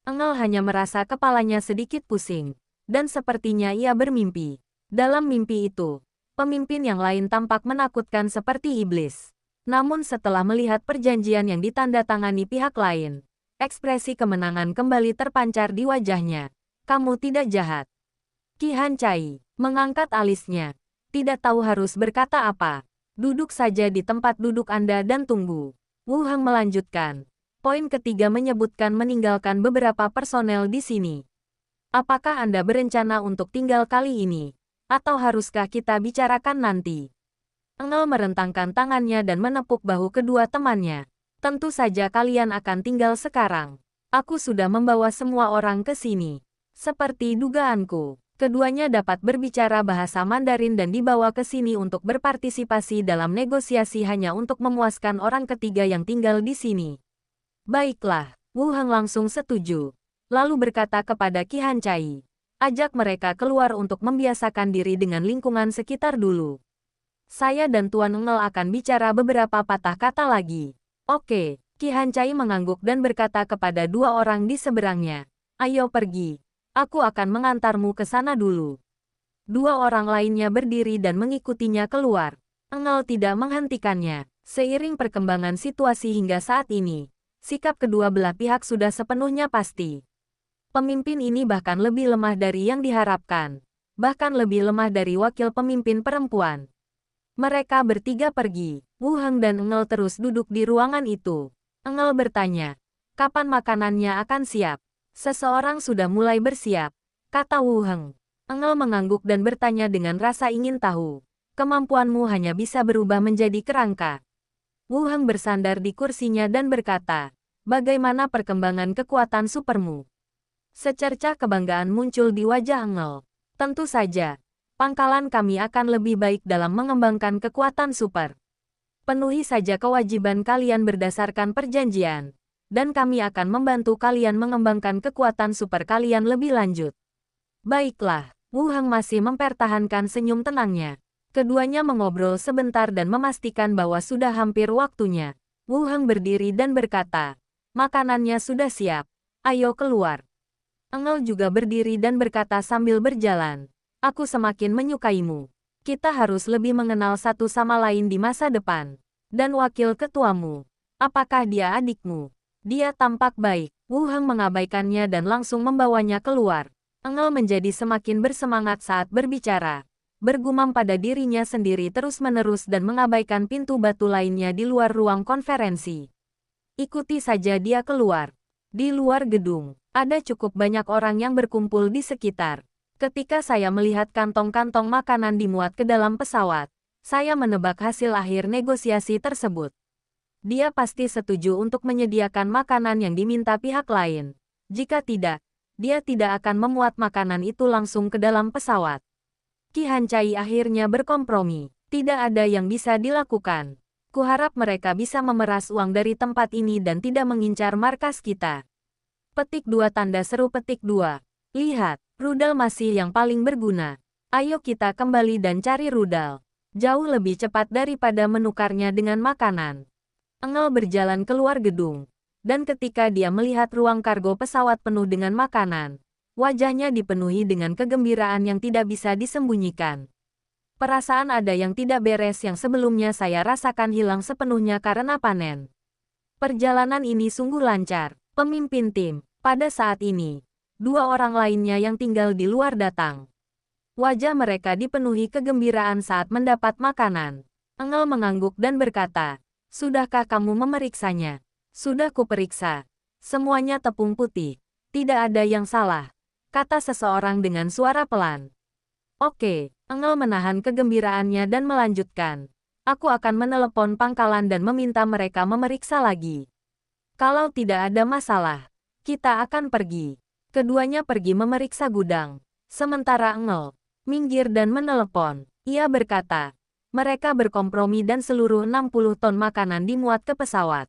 Engel hanya merasa kepalanya sedikit pusing, dan sepertinya ia bermimpi. Dalam mimpi itu, pemimpin yang lain tampak menakutkan seperti iblis. Namun setelah melihat perjanjian yang ditandatangani pihak lain, ekspresi kemenangan kembali terpancar di wajahnya. "Kamu tidak jahat." Qi Hancai mengangkat alisnya. Tidak tahu harus berkata apa. "Duduk saja di tempat duduk Anda dan tunggu." Wu Heng melanjutkan. "Poin ketiga menyebutkan meninggalkan beberapa personel di sini. Apakah Anda berencana untuk tinggal kali ini? Atau haruskah kita bicarakan nanti?" Engel merentangkan tangannya dan menepuk bahu kedua temannya. "Tentu saja kalian akan tinggal sekarang. Aku sudah membawa semua orang ke sini. Seperti dugaanku, keduanya dapat berbicara bahasa Mandarin dan dibawa ke sini untuk berpartisipasi dalam negosiasi hanya untuk memuaskan orang ketiga yang tinggal di sini." "Baiklah." Wu Heng langsung setuju. Lalu berkata kepada Qi Hancai, "Ajak mereka keluar untuk membiasakan diri dengan lingkungan sekitar dulu. Saya dan Tuan Engel akan bicara beberapa patah kata lagi." "Oke." Qi Hancai mengangguk dan berkata kepada dua orang di seberangnya, "Ayo pergi. Aku akan mengantarmu ke sana dulu." Dua orang lainnya berdiri dan mengikutinya keluar. Engel tidak menghentikannya. Seiring perkembangan situasi hingga saat ini, sikap kedua belah pihak sudah sepenuhnya pasti. Pemimpin ini bahkan lebih lemah dari yang diharapkan. Bahkan lebih lemah dari wakil pemimpin perempuan. Mereka bertiga pergi. Wu Heng dan Engel terus duduk di ruangan itu. Engel bertanya, "Kapan makanannya akan siap?" "Seseorang sudah mulai bersiap," kata Wu Heng. Engel mengangguk dan bertanya dengan rasa ingin tahu, "Kemampuanmu hanya bisa berubah menjadi kerangka." Wu Heng bersandar di kursinya dan berkata, "Bagaimana perkembangan kekuatan supermu?" Secercah kebanggaan muncul di wajah Engel. "Tentu saja. Pangkalan kami akan lebih baik dalam mengembangkan kekuatan super. Penuhi saja kewajiban kalian berdasarkan perjanjian, dan kami akan membantu kalian mengembangkan kekuatan super kalian lebih lanjut." "Baiklah." Wu Heng masih mempertahankan senyum tenangnya. Keduanya mengobrol sebentar dan memastikan bahwa sudah hampir waktunya. Wu Heng berdiri dan berkata, "Makanannya sudah siap. Ayo keluar." Engel juga berdiri dan berkata sambil berjalan, "Aku semakin menyukaimu. Kita harus lebih mengenal satu sama lain di masa depan. Dan wakil ketuamu. Apakah dia adikmu?" "Dia tampak baik." Wu Heng mengabaikannya dan langsung membawanya keluar. Engel menjadi semakin bersemangat saat berbicara. Bergumam pada dirinya sendiri terus-menerus dan mengabaikan pintu batu lainnya di luar ruang konferensi. "Ikuti saja dia keluar." Di luar gedung, ada cukup banyak orang yang berkumpul di sekitar. Ketika saya melihat kantong-kantong makanan dimuat ke dalam pesawat, saya menebak hasil akhir negosiasi tersebut. Dia pasti setuju untuk menyediakan makanan yang diminta pihak lain. Jika tidak, dia tidak akan memuat makanan itu langsung ke dalam pesawat. Qi Hancai akhirnya berkompromi. Tidak ada yang bisa dilakukan. Kuharap mereka bisa memeras uang dari tempat ini dan tidak mengincar markas kita. Petik 2 tanda seru petik 2. Lihat, rudal masih yang paling berguna. Ayo kita kembali dan cari rudal. Jauh lebih cepat daripada menukarnya dengan makanan. Engel berjalan keluar gedung. Dan ketika dia melihat ruang kargo pesawat penuh dengan makanan, wajahnya dipenuhi dengan kegembiraan yang tidak bisa disembunyikan. Perasaan ada yang tidak beres yang sebelumnya saya rasakan hilang sepenuhnya karena panen. Perjalanan ini sungguh lancar. Pemimpin tim, pada saat ini, 2 orang lainnya yang tinggal di luar datang. Wajah mereka dipenuhi kegembiraan saat mendapat makanan. Engel mengangguk dan berkata, "Sudahkah kamu memeriksanya?" "Sudah kuperiksa. Semuanya tepung putih. Tidak ada yang salah," kata seseorang dengan suara pelan. "Oke." Engel menahan kegembiraannya dan melanjutkan. "Aku akan menelepon pangkalan dan meminta mereka memeriksa lagi. Kalau tidak ada masalah, kita akan pergi." Keduanya pergi memeriksa gudang. Sementara Engel minggir dan menelepon. Ia berkata, mereka berkompromi dan seluruh 60 ton makanan dimuat ke pesawat.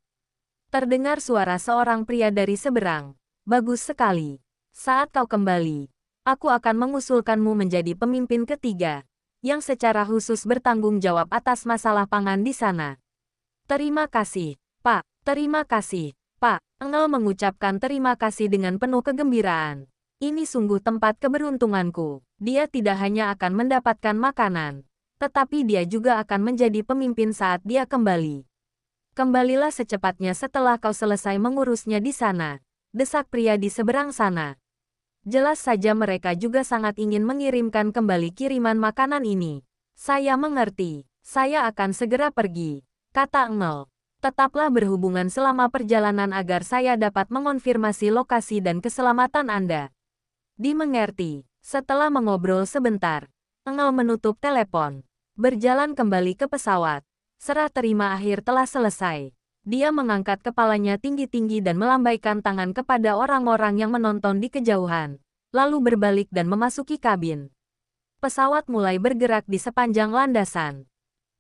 Terdengar suara seorang pria dari seberang. "Bagus sekali. Saat kau kembali, aku akan mengusulkanmu menjadi pemimpin ketiga, yang secara khusus bertanggung jawab atas masalah pangan di sana." "Terima kasih, Pak. Terima kasih, Pak." Engel mengucapkan terima kasih dengan penuh kegembiraan. Ini sungguh tempat keberuntunganku. Dia tidak hanya akan mendapatkan makanan, tetapi dia juga akan menjadi pemimpin saat dia kembali. "Kembalilah secepatnya setelah kau selesai mengurusnya di sana," desak pria di seberang sana. Jelas saja mereka juga sangat ingin mengirimkan kembali kiriman makanan ini. "Saya mengerti. Saya akan segera pergi," kata Engel. "Tetaplah berhubungan selama perjalanan agar saya dapat mengonfirmasi lokasi dan keselamatan Anda." "Dimengerti." Setelah mengobrol sebentar, Engel menutup telepon. Berjalan kembali ke pesawat. Serah terima akhir telah selesai. Dia mengangkat kepalanya tinggi-tinggi dan melambaikan tangan kepada orang-orang yang menonton di kejauhan, lalu berbalik dan memasuki kabin. Pesawat mulai bergerak di sepanjang landasan.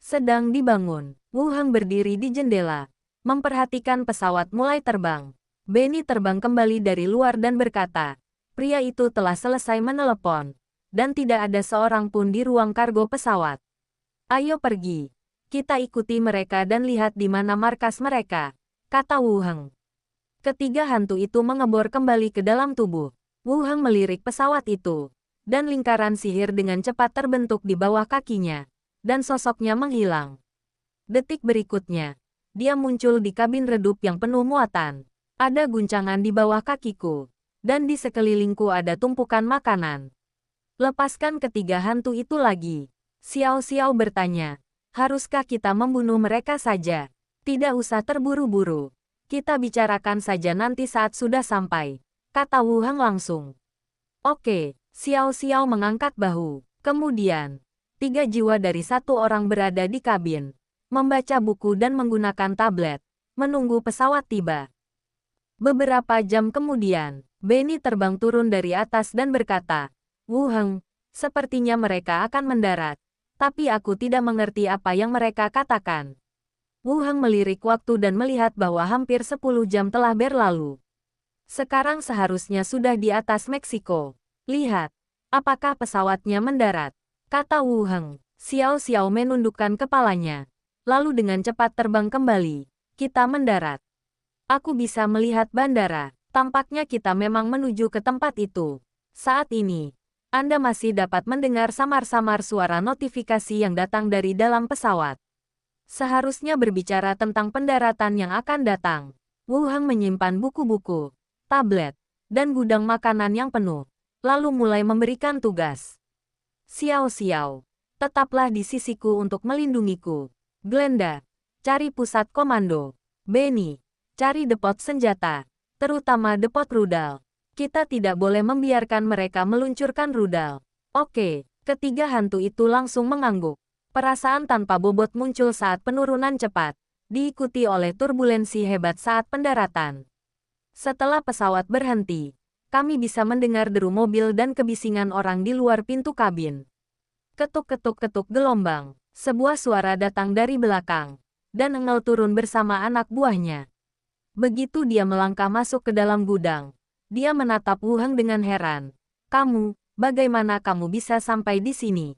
Sedang dibangun, Wu Heng berdiri di jendela, memperhatikan pesawat mulai terbang. Benny terbang kembali dari luar dan berkata, pria itu telah selesai menelepon, dan tidak ada seorang pun di ruang kargo pesawat. "Ayo pergi. Kita ikuti mereka dan lihat di mana markas mereka," kata Wu Heng. Ketiga hantu itu mengebor kembali ke dalam tubuh. Wu Heng melirik pesawat itu, dan lingkaran sihir dengan cepat terbentuk di bawah kakinya, dan sosoknya menghilang. Detik berikutnya, dia muncul di kabin redup yang penuh muatan. Ada guncangan di bawah kakiku, dan di sekelilingku ada tumpukan makanan. "Lepaskan ketiga hantu itu lagi," Xiao Xiao bertanya. "Haruskah kita membunuh mereka saja? Tidak usah terburu-buru. Kita bicarakan saja nanti saat sudah sampai," kata Wu Heng langsung. "Oke." Xiao Xiao mengangkat bahu. Kemudian, 3 jiwa dari 1 orang berada di kabin, membaca buku dan menggunakan tablet, menunggu pesawat tiba. Beberapa jam kemudian, Benny terbang turun dari atas dan berkata, "Wu Heng, sepertinya mereka akan mendarat. Tapi aku tidak mengerti apa yang mereka katakan." Wu Heng melirik waktu dan melihat bahwa hampir 10 jam telah berlalu. Sekarang seharusnya sudah di atas Meksiko. "Lihat, apakah pesawatnya mendarat?" kata Wu Heng. Xiao Xiao menundukkan kepalanya. Lalu dengan cepat terbang kembali. "Kita mendarat. Aku bisa melihat bandara. Tampaknya kita memang menuju ke tempat itu. Saat ini, Anda masih dapat mendengar samar-samar suara notifikasi yang datang dari dalam pesawat. Seharusnya berbicara tentang pendaratan yang akan datang." Wu Heng menyimpan buku-buku, tablet, dan gudang makanan yang penuh, lalu mulai memberikan tugas. "Xiao Xiao, tetaplah di sisiku untuk melindungiku. Glenda, cari pusat komando. Benny, cari depot senjata. terutama depot rudal. Kita tidak boleh membiarkan mereka meluncurkan rudal. Oke, ketiga hantu itu langsung mengangguk. Perasaan tanpa bobot muncul saat penurunan cepat, diikuti oleh turbulensi hebat saat pendaratan. Setelah pesawat berhenti, kami bisa mendengar deru mobil dan kebisingan orang di luar pintu kabin. Ketuk-ketuk-ketuk gelombang. Sebuah suara datang dari belakang, dan Engel turun bersama anak buahnya. Begitu dia melangkah masuk ke dalam gudang, dia menatap Wu Heng dengan heran. "Kamu, bagaimana kamu bisa sampai di sini?"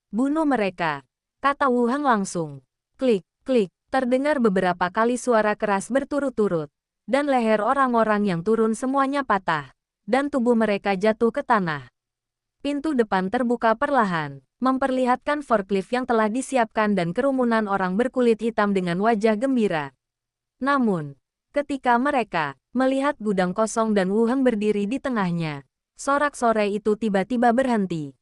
"Bunuh mereka," kata Wu Heng langsung. Klik, klik, terdengar beberapa kali suara keras berturut-turut, dan leher orang-orang yang turun semuanya patah, dan tubuh mereka jatuh ke tanah. Pintu depan terbuka perlahan, memperlihatkan forklift yang telah disiapkan dan kerumunan orang berkulit hitam dengan wajah gembira. Namun, ketika mereka melihat gudang kosong dan Wu Heng berdiri di tengahnya, sorak-sorai itu tiba-tiba berhenti.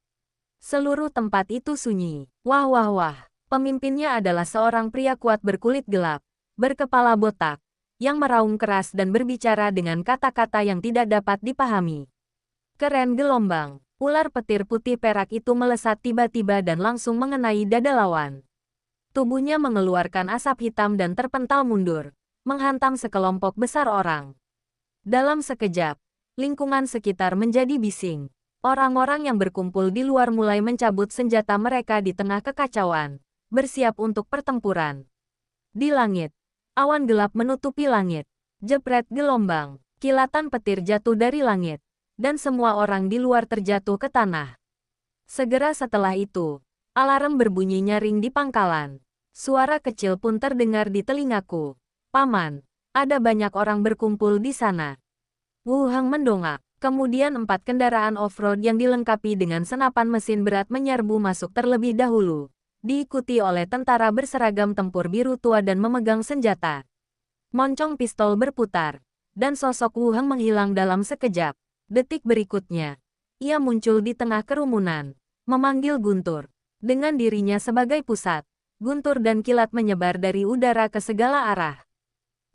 Seluruh tempat itu sunyi. Wah wah wah, pemimpinnya adalah seorang pria kuat berkulit gelap, berkepala botak, yang meraung keras dan berbicara dengan kata-kata yang tidak dapat dipahami. Keren gelombang. Ular petir putih perak itu melesat tiba-tiba dan langsung mengenai dada lawan. Tubuhnya mengeluarkan asap hitam dan terpental mundur, menghantam sekelompok besar orang. Dalam sekejap, lingkungan sekitar menjadi bising. Orang-orang yang berkumpul di luar mulai mencabut senjata mereka di tengah kekacauan, bersiap untuk pertempuran. Di langit, awan gelap menutupi langit. Jepret gelombang, kilatan petir jatuh dari langit, dan semua orang di luar terjatuh ke tanah. Segera setelah itu, alarm berbunyi nyaring di pangkalan. Suara kecil pun terdengar di telingaku. "Paman, ada banyak orang berkumpul di sana." Wu Heng mendongak. Kemudian 4 kendaraan off-road yang dilengkapi dengan senapan mesin berat menyerbu masuk terlebih dahulu, diikuti oleh tentara berseragam tempur biru tua dan memegang senjata. Moncong pistol berputar, dan sosok Wu Heng menghilang dalam sekejap. Detik berikutnya, ia muncul di tengah kerumunan, memanggil Guntur. Dengan dirinya sebagai pusat, guntur dan kilat menyebar dari udara ke segala arah.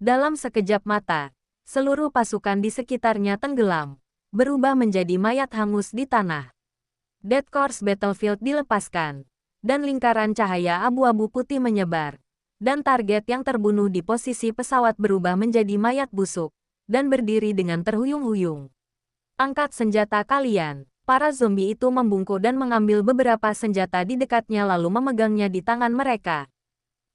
Dalam sekejap mata, seluruh pasukan di sekitarnya tenggelam, berubah menjadi mayat hangus di tanah. Dead Course Battlefield dilepaskan, dan lingkaran cahaya abu-abu putih menyebar, dan target yang terbunuh di posisi pesawat berubah menjadi mayat busuk, dan berdiri dengan terhuyung-huyung. "Angkat senjata kalian." Para zombie itu membungkuk dan mengambil beberapa senjata di dekatnya lalu memegangnya di tangan mereka.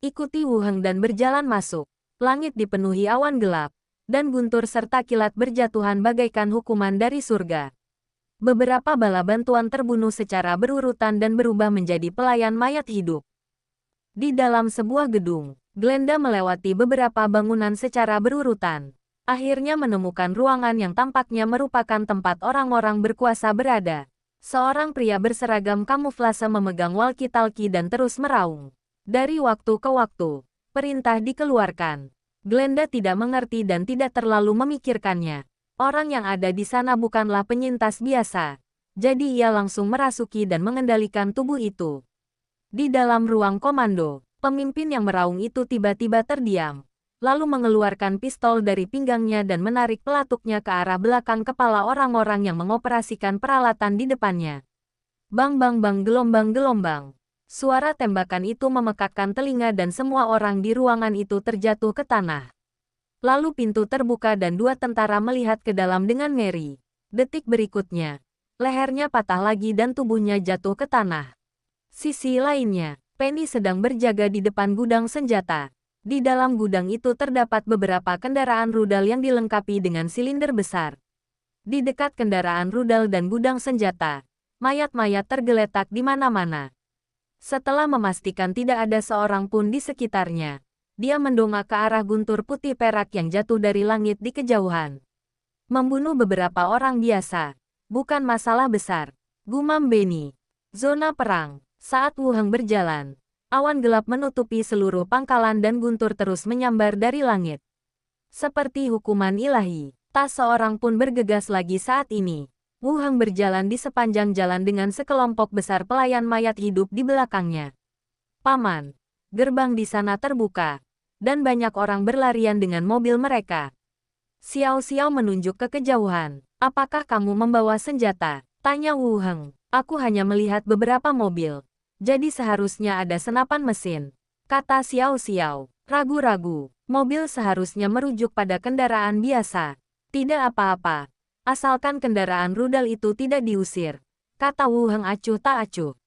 Ikuti Wu Heng dan berjalan masuk. Langit dipenuhi awan gelap, dan guntur serta kilat berjatuhan bagaikan hukuman dari surga. Beberapa bala bantuan terbunuh secara berurutan dan berubah menjadi pelayan mayat hidup. Di dalam sebuah gedung, Glenda melewati beberapa bangunan secara berurutan. Akhirnya menemukan ruangan yang tampaknya merupakan tempat orang-orang berkuasa berada. Seorang pria berseragam kamuflase memegang walkie-talkie dan terus meraung. Dari waktu ke waktu, perintah dikeluarkan. Glenda tidak mengerti dan tidak terlalu memikirkannya. Orang yang ada di sana bukanlah penyintas biasa. Jadi ia langsung merasuki dan mengendalikan tubuh itu. Di dalam ruang komando, pemimpin yang meraung itu tiba-tiba terdiam, lalu mengeluarkan pistol dari pinggangnya dan menarik pelatuknya ke arah belakang kepala orang-orang yang mengoperasikan peralatan di depannya. Bang bang bang gelombang-gelombang. Suara tembakan itu memekakkan telinga dan semua orang di ruangan itu terjatuh ke tanah. Lalu pintu terbuka dan 2 tentara melihat ke dalam dengan ngeri. Detik berikutnya, lehernya patah lagi dan tubuhnya jatuh ke tanah. Sisi lainnya, Penny sedang berjaga di depan gudang senjata. Di dalam gudang itu terdapat beberapa kendaraan rudal yang dilengkapi dengan silinder besar. Di dekat kendaraan rudal dan gudang senjata, mayat-mayat tergeletak di mana-mana. Setelah memastikan tidak ada seorang pun di sekitarnya, dia mendongak ke arah guntur putih perak yang jatuh dari langit di kejauhan. Membunuh beberapa orang biasa, bukan masalah besar, gumam Benny. Zona perang. Saat Wu Heng berjalan, awan gelap menutupi seluruh pangkalan dan guntur terus menyambar dari langit. Seperti hukuman ilahi, tak seorang pun bergegas lagi saat ini. Wu Heng berjalan di sepanjang jalan dengan sekelompok besar pelayan mayat hidup di belakangnya. "Paman, gerbang di sana terbuka, dan banyak orang berlarian dengan mobil mereka." Xiao Xiao menunjuk ke kejauhan. Apakah kamu membawa senjata? Tanya Wu Heng. Aku hanya melihat beberapa mobil. Jadi seharusnya ada senapan mesin. Kata Xiao Xiao. Ragu-ragu. Mobil seharusnya merujuk pada kendaraan biasa. Tidak apa-apa. Asalkan kendaraan rudal itu tidak diusir. Kata Wu Heng acuh tak acuh.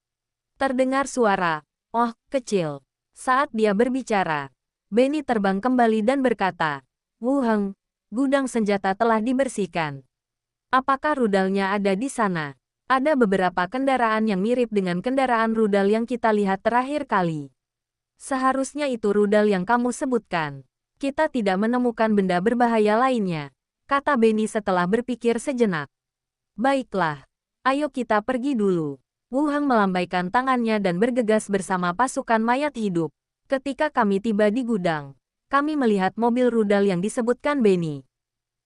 Terdengar suara, "Oh, kecil." Saat dia berbicara, Benny terbang kembali dan berkata, "Wu Heng, gudang senjata telah dibersihkan. Apakah rudalnya ada di sana?" Ada beberapa kendaraan yang mirip dengan kendaraan rudal yang kita lihat terakhir kali. Seharusnya itu rudal yang kamu sebutkan. Kita tidak menemukan benda berbahaya lainnya, kata Benny setelah berpikir sejenak. Baiklah, ayo kita pergi dulu. Wu Heng melambaikan tangannya dan bergegas bersama pasukan mayat hidup. Ketika kami tiba di gudang, kami melihat mobil rudal yang disebutkan Benny.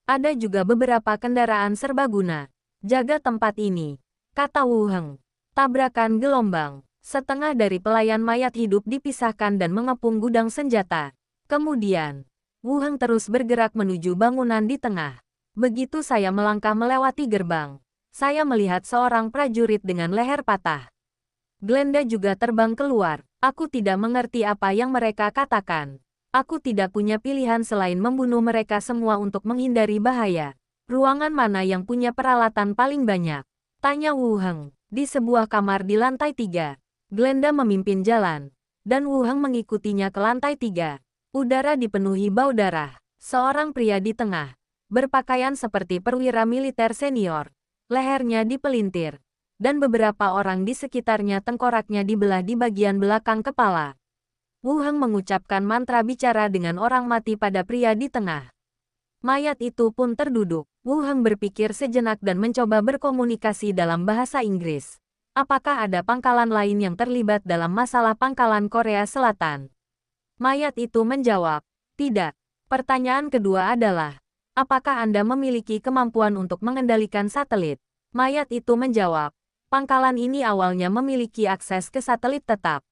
Ada juga beberapa kendaraan serbaguna. Jaga tempat ini, kata Wu Heng. Tabrakan gelombang. Setengah dari pelayan mayat hidup dipisahkan dan mengepung gudang senjata. Kemudian, Wu Heng terus bergerak menuju bangunan di tengah. Begitu saya melangkah melewati gerbang, saya melihat seorang prajurit dengan leher patah. Glenda juga terbang keluar. Aku tidak mengerti apa yang mereka katakan. Aku tidak punya pilihan selain membunuh mereka semua untuk menghindari bahaya. Ruangan mana yang punya peralatan paling banyak? Tanya Wu Heng. Di sebuah kamar di lantai 3. Glenda memimpin jalan, dan Wu Heng mengikutinya ke lantai 3. Udara dipenuhi bau darah. Seorang pria di tengah, berpakaian seperti perwira militer senior. Lehernya dipelintir, dan beberapa orang di sekitarnya tengkoraknya dibelah di bagian belakang kepala. Wu Heng mengucapkan mantra bicara dengan orang mati pada pria di tengah. Mayat itu pun terduduk. Wu Heng berpikir sejenak dan mencoba berkomunikasi dalam bahasa Inggris. Apakah ada pangkalan lain yang terlibat dalam masalah pangkalan Korea Selatan? Mayat itu menjawab, tidak. Pertanyaan kedua adalah, apakah Anda memiliki kemampuan untuk mengendalikan satelit? Mayat itu menjawab, pangkalan ini awalnya memiliki akses ke satelit tetap.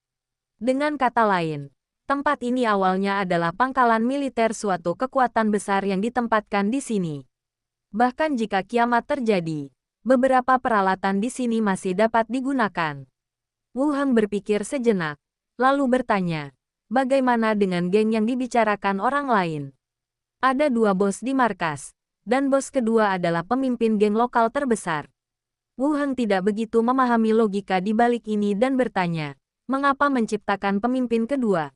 Dengan kata lain, tempat ini awalnya adalah pangkalan militer suatu kekuatan besar yang ditempatkan di sini. Bahkan jika kiamat terjadi, beberapa peralatan di sini masih dapat digunakan. Wu Heng berpikir sejenak, lalu bertanya, bagaimana dengan geng yang dibicarakan orang lain? Ada 2 bos di markas, dan bos kedua adalah pemimpin geng lokal terbesar. Wu Heng tidak begitu memahami logika di balik ini dan bertanya, mengapa menciptakan pemimpin kedua?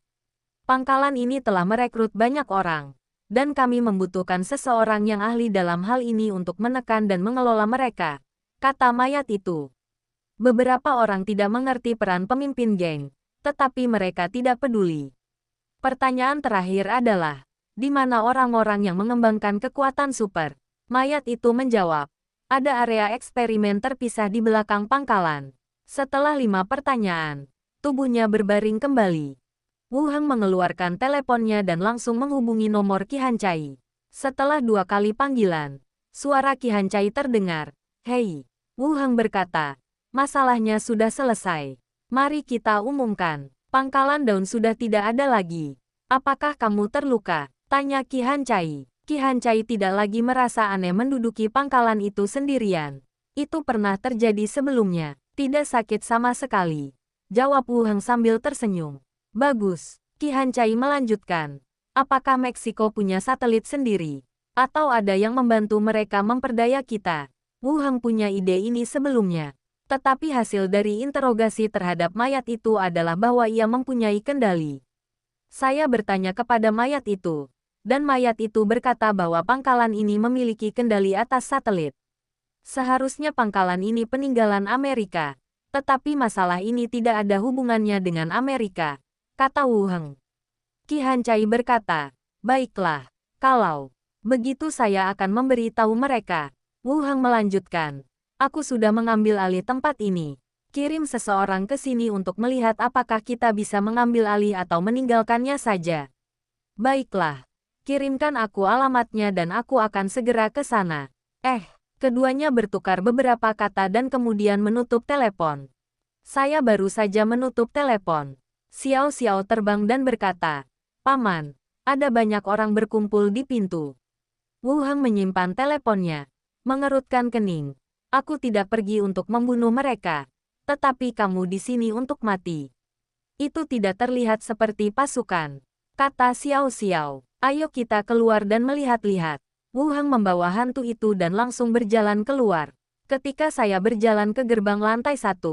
Pangkalan ini telah merekrut banyak orang, dan kami membutuhkan seseorang yang ahli dalam hal ini untuk menekan dan mengelola mereka, kata mayat itu. Beberapa orang tidak mengerti peran pemimpin geng, tetapi mereka tidak peduli. Pertanyaan terakhir adalah, di mana orang-orang yang mengembangkan kekuatan super? Mayat itu menjawab, ada area eksperimen terpisah di belakang pangkalan. Setelah 5 pertanyaan, tubuhnya berbaring kembali. Wu Heng mengeluarkan teleponnya dan langsung menghubungi nomor Qi Hancai. Setelah 2 kali panggilan, suara Qi Hancai terdengar. Hei, Wu Heng berkata, masalahnya sudah selesai. Mari kita umumkan, pangkalan daun sudah tidak ada lagi. Apakah kamu terluka? Tanya Qi Hancai. Qi Hancai tidak lagi merasa aneh menduduki pangkalan itu sendirian. Itu pernah terjadi sebelumnya. Tidak sakit sama sekali. Jawab Wu Heng sambil tersenyum. Bagus, Qi Hancai melanjutkan. Apakah Meksiko punya satelit sendiri? Atau ada yang membantu mereka memperdaya kita? Wu Heng punya ide ini sebelumnya. Tetapi hasil dari interogasi terhadap mayat itu adalah bahwa ia mempunyai kendali. Saya bertanya kepada mayat itu, dan mayat itu berkata bahwa pangkalan ini memiliki kendali atas satelit. Seharusnya pangkalan ini peninggalan Amerika, tetapi masalah ini tidak ada hubungannya dengan Amerika, kata Wu Heng. Qi Hancai berkata, baiklah, kalau begitu saya akan memberitahu mereka. Wu Heng melanjutkan, aku sudah mengambil alih tempat ini. Kirim seseorang ke sini untuk melihat apakah kita bisa mengambil alih atau meninggalkannya saja. Baiklah, kirimkan aku alamatnya dan aku akan segera ke sana. Keduanya bertukar beberapa kata dan kemudian menutup telepon. Saya baru saja menutup telepon. Xiao Xiao terbang dan berkata, Paman, ada banyak orang berkumpul di pintu. Wu Heng menyimpan teleponnya. Mengerutkan kening. Aku tidak pergi untuk membunuh mereka. Tetapi kamu di sini untuk mati. Itu tidak terlihat seperti pasukan. Kata Xiao Xiao. Ayo kita keluar dan melihat-lihat. Wu Heng membawa hantu itu dan langsung berjalan keluar. Ketika saya berjalan ke gerbang lantai 1,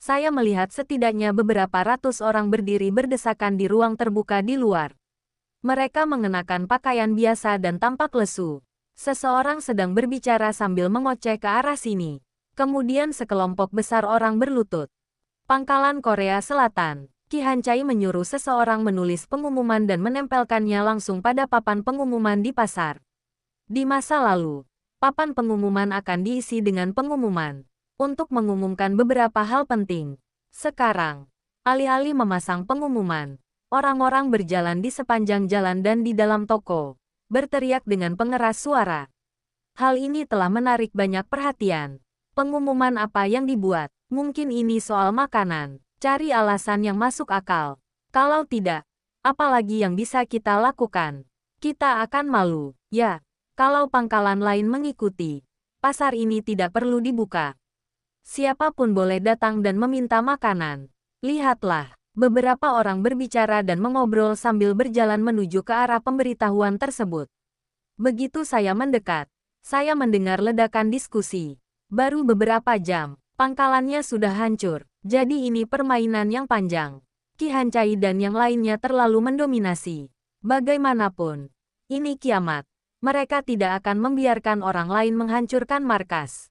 saya melihat setidaknya beberapa ratus orang berdiri berdesakan di ruang terbuka di luar. Mereka mengenakan pakaian biasa dan tampak lesu. Seseorang sedang berbicara sambil mengoceh ke arah sini. Kemudian sekelompok besar orang berlutut. Pangkalan Korea Selatan. Qi Hancai menyuruh seseorang menulis pengumuman dan menempelkannya langsung pada papan pengumuman di pasar. Di masa lalu, papan pengumuman akan diisi dengan pengumuman untuk mengumumkan beberapa hal penting. Sekarang, alih-alih memasang pengumuman, orang-orang berjalan di sepanjang jalan dan di dalam toko, berteriak dengan pengeras suara. Hal ini telah menarik banyak perhatian. Pengumuman apa yang dibuat? Mungkin ini soal makanan. Cari alasan yang masuk akal. Kalau tidak, apalagi yang bisa kita lakukan? Kita akan malu. Ya, kalau pangkalan lain mengikuti, pasar ini tidak perlu dibuka. Siapapun boleh datang dan meminta makanan. Lihatlah, beberapa orang berbicara dan mengobrol sambil berjalan menuju ke arah pemberitahuan tersebut. Begitu saya mendekat, saya mendengar ledakan diskusi. Baru beberapa jam, pangkalannya sudah hancur. Jadi ini permainan yang panjang. Qi Hancai dan yang lainnya terlalu mendominasi. Bagaimanapun, ini kiamat. Mereka tidak akan membiarkan orang lain menghancurkan markas.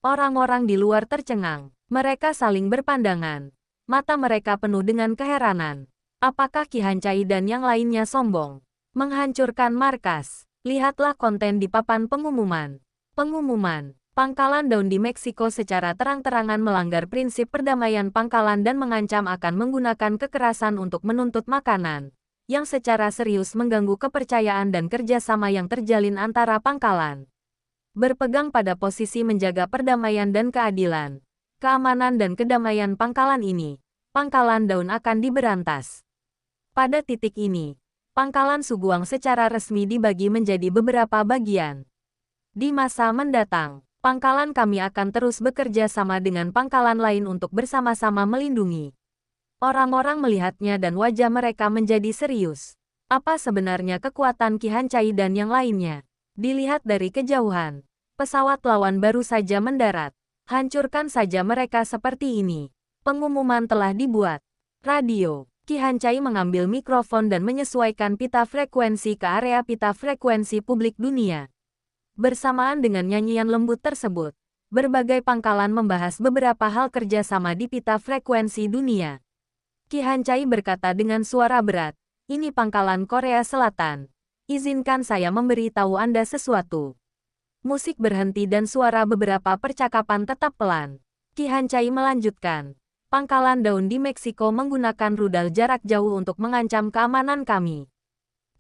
Orang-orang di luar tercengang. Mereka saling berpandangan. Mata mereka penuh dengan keheranan. Apakah Qi Hancai dan yang lainnya sombong? Menghancurkan markas. Lihatlah konten di papan pengumuman. Pengumuman. Pangkalan daun di Meksiko secara terang-terangan melanggar prinsip perdamaian pangkalan dan mengancam akan menggunakan kekerasan untuk menuntut makanan, yang secara serius mengganggu kepercayaan dan kerjasama yang terjalin antara pangkalan. Berpegang pada posisi menjaga perdamaian dan keadilan, keamanan dan kedamaian pangkalan ini, pangkalan daun akan diberantas. Pada titik ini, pangkalan Suguang secara resmi dibagi menjadi beberapa bagian. Di masa mendatang, pangkalan kami akan terus bekerja sama dengan pangkalan lain untuk bersama-sama melindungi. Orang-orang melihatnya dan wajah mereka menjadi serius. Apa sebenarnya kekuatan Qi Hancai dan yang lainnya? Dilihat dari kejauhan, pesawat lawan baru saja mendarat. Hancurkan saja mereka seperti ini. Pengumuman telah dibuat. Radio. Qi Hancai mengambil mikrofon dan menyesuaikan pita frekuensi ke area pita frekuensi publik dunia. Bersamaan dengan nyanyian lembut tersebut, berbagai pangkalan membahas beberapa hal kerjasama di pita frekuensi dunia. Qi Hancai berkata dengan suara berat, "Ini pangkalan Korea Selatan. Izinkan saya memberitahu Anda sesuatu." Musik berhenti dan suara beberapa percakapan tetap pelan. Qi Hancai melanjutkan, "Pangkalan daun di Meksiko menggunakan rudal jarak jauh untuk mengancam keamanan kami.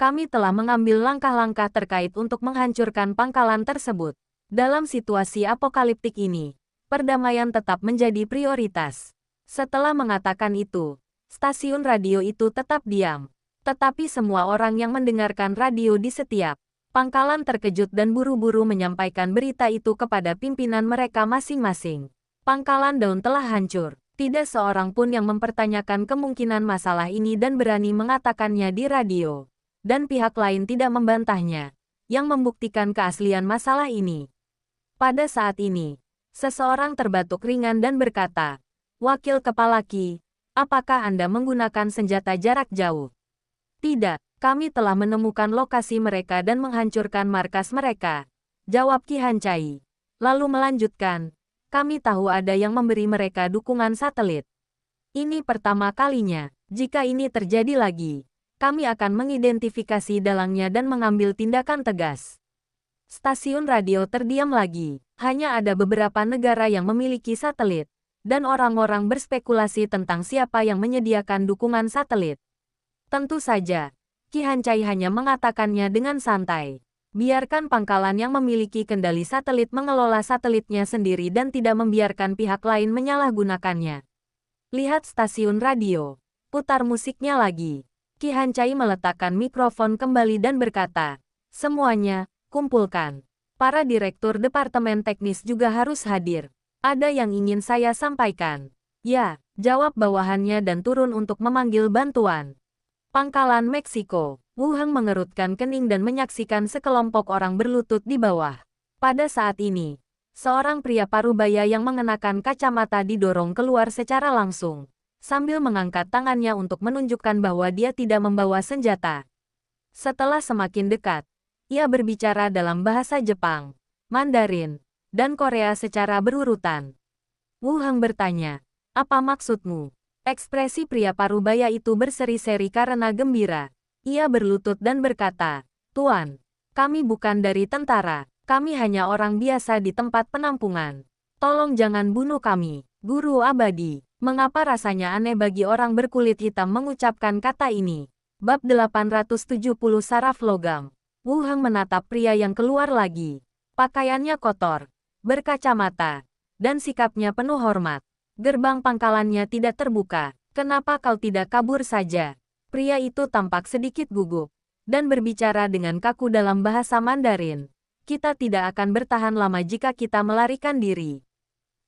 Kami telah mengambil langkah-langkah terkait untuk menghancurkan pangkalan tersebut. Dalam situasi apokaliptik ini, perdamaian tetap menjadi prioritas." Setelah mengatakan itu, stasiun radio itu tetap diam. Tetapi semua orang yang mendengarkan radio di setiap pangkalan terkejut dan buru-buru menyampaikan berita itu kepada pimpinan mereka masing-masing. Pangkalan daun telah hancur. Tidak seorang pun yang mempertanyakan kemungkinan masalah ini dan berani mengatakannya di radio. Dan pihak lain tidak membantahnya, yang membuktikan keaslian masalah ini. Pada saat ini, seseorang terbatuk ringan dan berkata, "Wakil Kepala Qi, apakah Anda menggunakan senjata jarak jauh?" "Tidak, kami telah menemukan lokasi mereka dan menghancurkan markas mereka," jawab Qi Hancai. Lalu melanjutkan, "Kami tahu ada yang memberi mereka dukungan satelit. Ini pertama kalinya. Jika ini terjadi lagi, kami akan mengidentifikasi dalangnya dan mengambil tindakan tegas." Stasiun radio terdiam lagi. Hanya ada beberapa negara yang memiliki satelit, dan orang-orang berspekulasi tentang siapa yang menyediakan dukungan satelit. Tentu saja, Qi Hancai hanya mengatakannya dengan santai. Biarkan pangkalan yang memiliki kendali satelit mengelola satelitnya sendiri dan tidak membiarkan pihak lain menyalahgunakannya. Lihat stasiun radio. Putar musiknya lagi. Qi Hancai meletakkan mikrofon kembali dan berkata, "Semuanya, kumpulkan. Para direktur departemen teknis juga harus hadir. Ada yang ingin saya sampaikan. Ya, jawab bawahannya dan turun untuk memanggil bantuan. Pangkalan Meksiko. Wu Heng mengerutkan kening dan menyaksikan sekelompok orang berlutut di bawah. Pada saat ini, seorang pria parubaya yang mengenakan kacamata didorong keluar secara langsung, sambil mengangkat tangannya untuk menunjukkan bahwa dia tidak membawa senjata. Setelah semakin dekat, ia berbicara dalam bahasa Jepang, Mandarin, dan Korea secara berurutan. Wu Heng bertanya, "Apa maksudmu?" Ekspresi pria parubaya itu berseri-seri karena gembira. Ia berlutut dan berkata, "Tuan, kami bukan dari tentara, kami hanya orang biasa di tempat penampungan. Tolong jangan bunuh kami, guru abadi." Mengapa rasanya aneh bagi orang berkulit hitam mengucapkan kata ini? Bab 870 Saraf Logam. Wu Heng menatap pria yang keluar lagi. Pakaiannya kotor, berkacamata, dan sikapnya penuh hormat. Gerbang pangkalannya tidak terbuka. "Kenapa kau tidak kabur saja?" Pria itu tampak sedikit gugup, dan berbicara dengan kaku dalam bahasa Mandarin. "Kita tidak akan bertahan lama jika kita melarikan diri.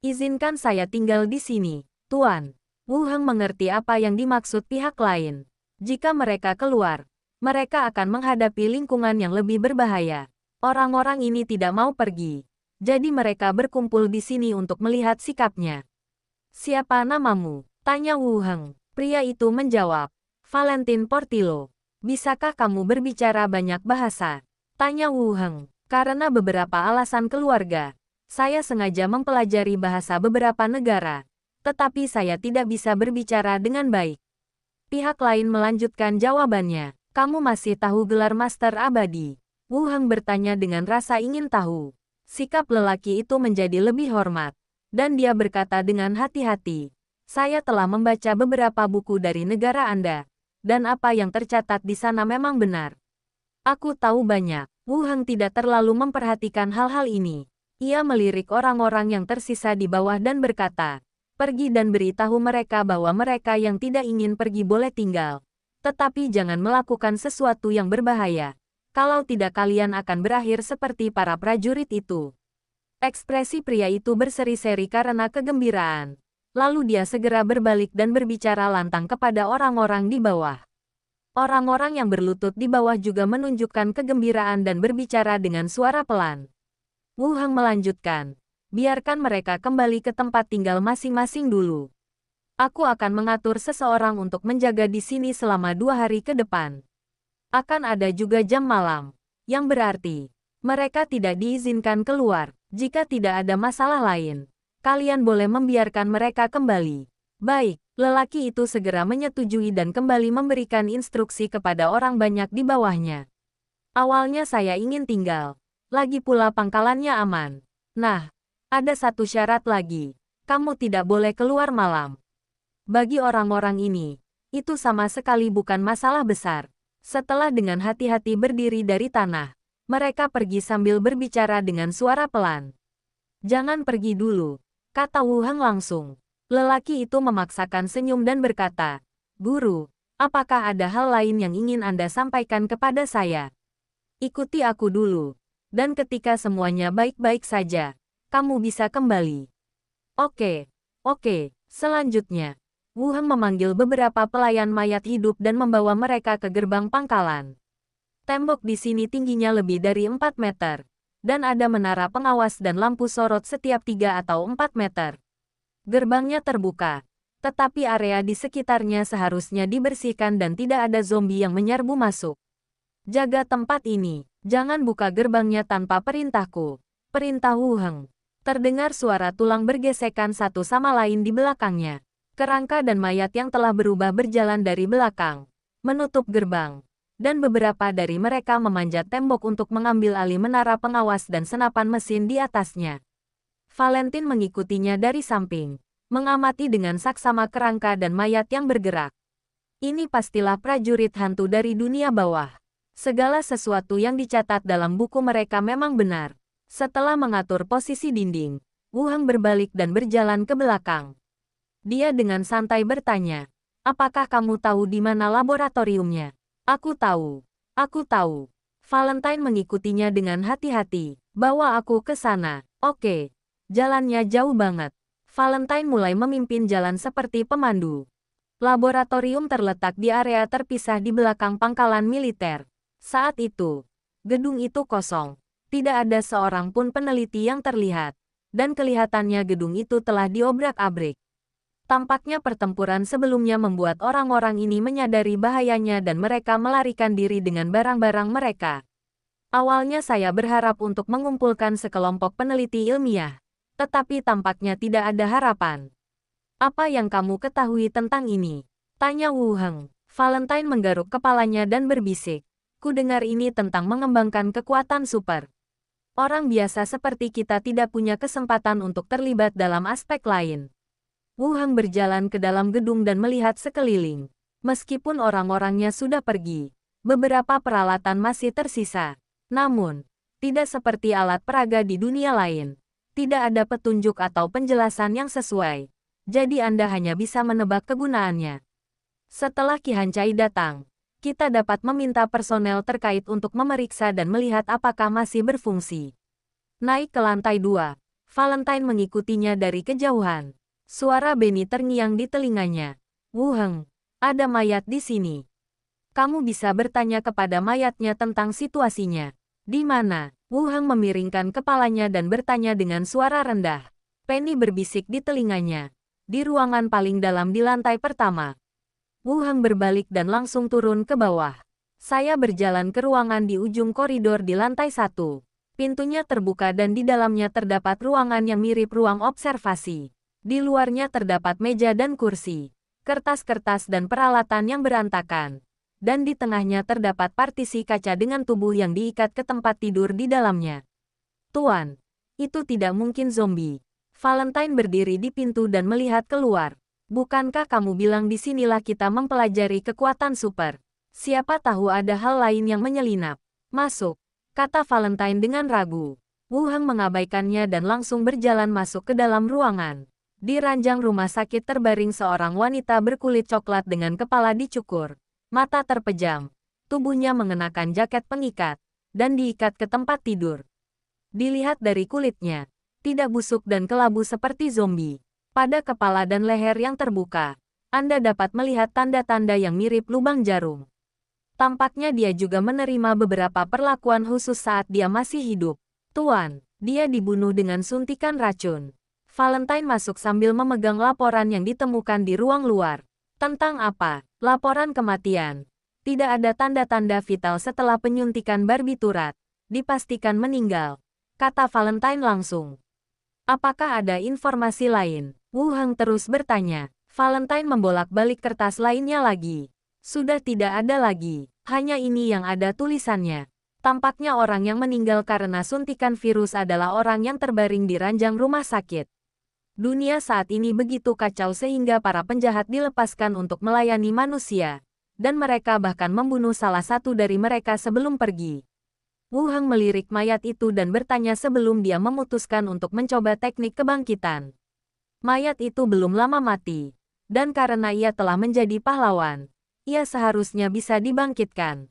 Izinkan saya tinggal di sini, Tuan." Wu Heng mengerti apa yang dimaksud pihak lain. Jika mereka keluar, mereka akan menghadapi lingkungan yang lebih berbahaya. Orang-orang ini tidak mau pergi, jadi mereka berkumpul di sini untuk melihat sikapnya. "Siapa namamu?" tanya Wu Heng. Pria itu menjawab, "Valentin Portillo." "Bisakah kamu berbicara banyak bahasa?" tanya Wu Heng. "Karena beberapa alasan keluarga, saya sengaja mempelajari bahasa beberapa negara, tetapi saya tidak bisa berbicara dengan baik." Pihak lain melanjutkan jawabannya. "Kamu masih tahu gelar Master Abadi?" Wu Heng bertanya dengan rasa ingin tahu. Sikap lelaki itu menjadi lebih hormat, dan dia berkata dengan hati-hati, "Saya telah membaca beberapa buku dari negara Anda, dan apa yang tercatat di sana memang benar. Aku tahu banyak." Wu Heng tidak terlalu memperhatikan hal-hal ini. Ia melirik orang-orang yang tersisa di bawah dan berkata, "Pergi dan beritahu mereka bahwa mereka yang tidak ingin pergi boleh tinggal. Tetapi jangan melakukan sesuatu yang berbahaya. Kalau tidak kalian akan berakhir seperti para prajurit itu." Ekspresi pria itu berseri-seri karena kegembiraan. Lalu dia segera berbalik dan berbicara lantang kepada orang-orang di bawah. Orang-orang yang berlutut di bawah juga menunjukkan kegembiraan dan berbicara dengan suara pelan. Wu Heng melanjutkan, "Biarkan mereka kembali ke tempat tinggal masing-masing dulu. Aku akan mengatur seseorang untuk menjaga di sini selama 2 hari ke depan. Akan ada juga jam malam, yang berarti mereka tidak diizinkan keluar. Jika tidak ada masalah lain, kalian boleh membiarkan mereka kembali." "Baik." Lelaki itu segera menyetujui dan kembali memberikan instruksi kepada orang banyak di bawahnya. "Awalnya saya ingin tinggal. Lagi pula pangkalannya aman. Nah, ada satu syarat lagi. Kamu tidak boleh keluar malam." Bagi orang-orang ini, itu sama sekali bukan masalah besar. Setelah dengan hati-hati berdiri dari tanah, mereka pergi sambil berbicara dengan suara pelan. "Jangan pergi dulu," kata Wu Heng langsung. Lelaki itu memaksakan senyum dan berkata, "Guru, apakah ada hal lain yang ingin Anda sampaikan kepada saya? Ikuti aku dulu. Dan ketika semuanya baik-baik saja, kamu bisa kembali." "Oke, oke." Selanjutnya, Wu Heng memanggil beberapa pelayan mayat hidup dan membawa mereka ke gerbang pangkalan. Tembok di sini tingginya lebih dari 4 meter, dan ada menara pengawas dan lampu sorot setiap 3 atau 4 meter. Gerbangnya terbuka, tetapi area di sekitarnya seharusnya dibersihkan dan tidak ada zombie yang menyerbu masuk. "Jaga tempat ini, jangan buka gerbangnya tanpa perintahku," perintah Wu Heng. Terdengar suara tulang bergesekan satu sama lain di belakangnya. Kerangka dan mayat yang telah berubah berjalan dari belakang, menutup gerbang, dan beberapa dari mereka memanjat tembok untuk mengambil alih menara pengawas dan senapan mesin di atasnya. Valentin mengikutinya dari samping, mengamati dengan saksama kerangka dan mayat yang bergerak. Ini pastilah prajurit hantu dari dunia bawah. Segala sesuatu yang dicatat dalam buku mereka memang benar. Setelah mengatur posisi dinding, Wu Heng berbalik dan berjalan ke belakang. Dia dengan santai bertanya, "Apakah kamu tahu di mana laboratoriumnya?" Aku tahu. Valentine mengikutinya dengan hati-hati. Bawa aku ke sana. Oke. Jalannya jauh banget. Valentine mulai memimpin jalan seperti pemandu. Laboratorium terletak di area terpisah di belakang pangkalan militer. Saat itu, gedung itu kosong. Tidak ada seorang pun peneliti yang terlihat. Dan kelihatannya gedung itu telah diobrak-abrik. Tampaknya pertempuran sebelumnya membuat orang-orang ini menyadari bahayanya dan mereka melarikan diri dengan barang-barang mereka. Awalnya saya berharap untuk mengumpulkan sekelompok peneliti ilmiah. Tetapi tampaknya tidak ada harapan. Apa yang kamu ketahui tentang ini? Tanya Wu Heng. Valentine menggaruk kepalanya dan berbisik. Ku dengar ini tentang mengembangkan kekuatan super. Orang biasa seperti kita tidak punya kesempatan untuk terlibat dalam aspek lain. Wu Heng berjalan ke dalam gedung dan melihat sekeliling. Meskipun orang-orangnya sudah pergi, beberapa peralatan masih tersisa. Namun, tidak seperti alat peraga di dunia lain. Tidak ada petunjuk atau penjelasan yang sesuai. Jadi Anda hanya bisa menebak kegunaannya. Setelah Qi Hancai datang, kita dapat meminta personel terkait untuk memeriksa dan melihat apakah masih berfungsi. Naik ke lantai 2, Valentine mengikutinya dari kejauhan. Suara Benny terngiang di telinganya. Wu Heng, ada mayat di sini. Kamu bisa bertanya kepada mayatnya tentang situasinya. Di mana? Wu Heng memiringkan kepalanya dan bertanya dengan suara rendah. Penny berbisik di telinganya. Di ruangan paling dalam di lantai pertama. Wu Heng berbalik dan langsung turun ke bawah. Saya berjalan ke ruangan di ujung koridor di lantai 1. Pintunya terbuka dan di dalamnya terdapat ruangan yang mirip ruang observasi. Di luarnya terdapat meja dan kursi, kertas-kertas dan peralatan yang berantakan. Dan di tengahnya terdapat partisi kaca dengan tubuh yang diikat ke tempat tidur di dalamnya. Tuan, itu tidak mungkin zombie. Valentine berdiri di pintu dan melihat keluar. Bukankah kamu bilang di sinilah kita mempelajari kekuatan super? Siapa tahu ada hal lain yang menyelinap. Masuk, kata Valentine dengan ragu. Wu Heng mengabaikannya dan langsung berjalan masuk ke dalam ruangan. Di ranjang rumah sakit terbaring seorang wanita berkulit coklat dengan kepala dicukur. Mata terpejam, tubuhnya mengenakan jaket pengikat, dan diikat ke tempat tidur. Dilihat dari kulitnya, tidak busuk dan kelabu seperti zombie. Pada kepala dan leher yang terbuka, Anda dapat melihat tanda-tanda yang mirip lubang jarum. Tampaknya dia juga menerima beberapa perlakuan khusus saat dia masih hidup. Tuan, dia dibunuh dengan suntikan racun. Valentine masuk sambil memegang laporan yang ditemukan di ruang luar. Tentang apa? Laporan kematian. Tidak ada tanda-tanda vital setelah penyuntikan barbiturat. Dipastikan meninggal, kata Valentine langsung. Apakah ada informasi lain? Wu Heng terus bertanya. Valentine membolak-balik kertas lainnya lagi. Sudah tidak ada lagi. Hanya ini yang ada tulisannya. Tampaknya orang yang meninggal karena suntikan virus adalah orang yang terbaring di ranjang rumah sakit. Dunia saat ini begitu kacau sehingga para penjahat dilepaskan untuk melayani manusia. Dan mereka bahkan membunuh salah satu dari mereka sebelum pergi. Wu Heng melirik mayat itu dan bertanya sebelum dia memutuskan untuk mencoba teknik kebangkitan. Mayat itu belum lama mati. Dan karena ia telah menjadi pahlawan, ia seharusnya bisa dibangkitkan.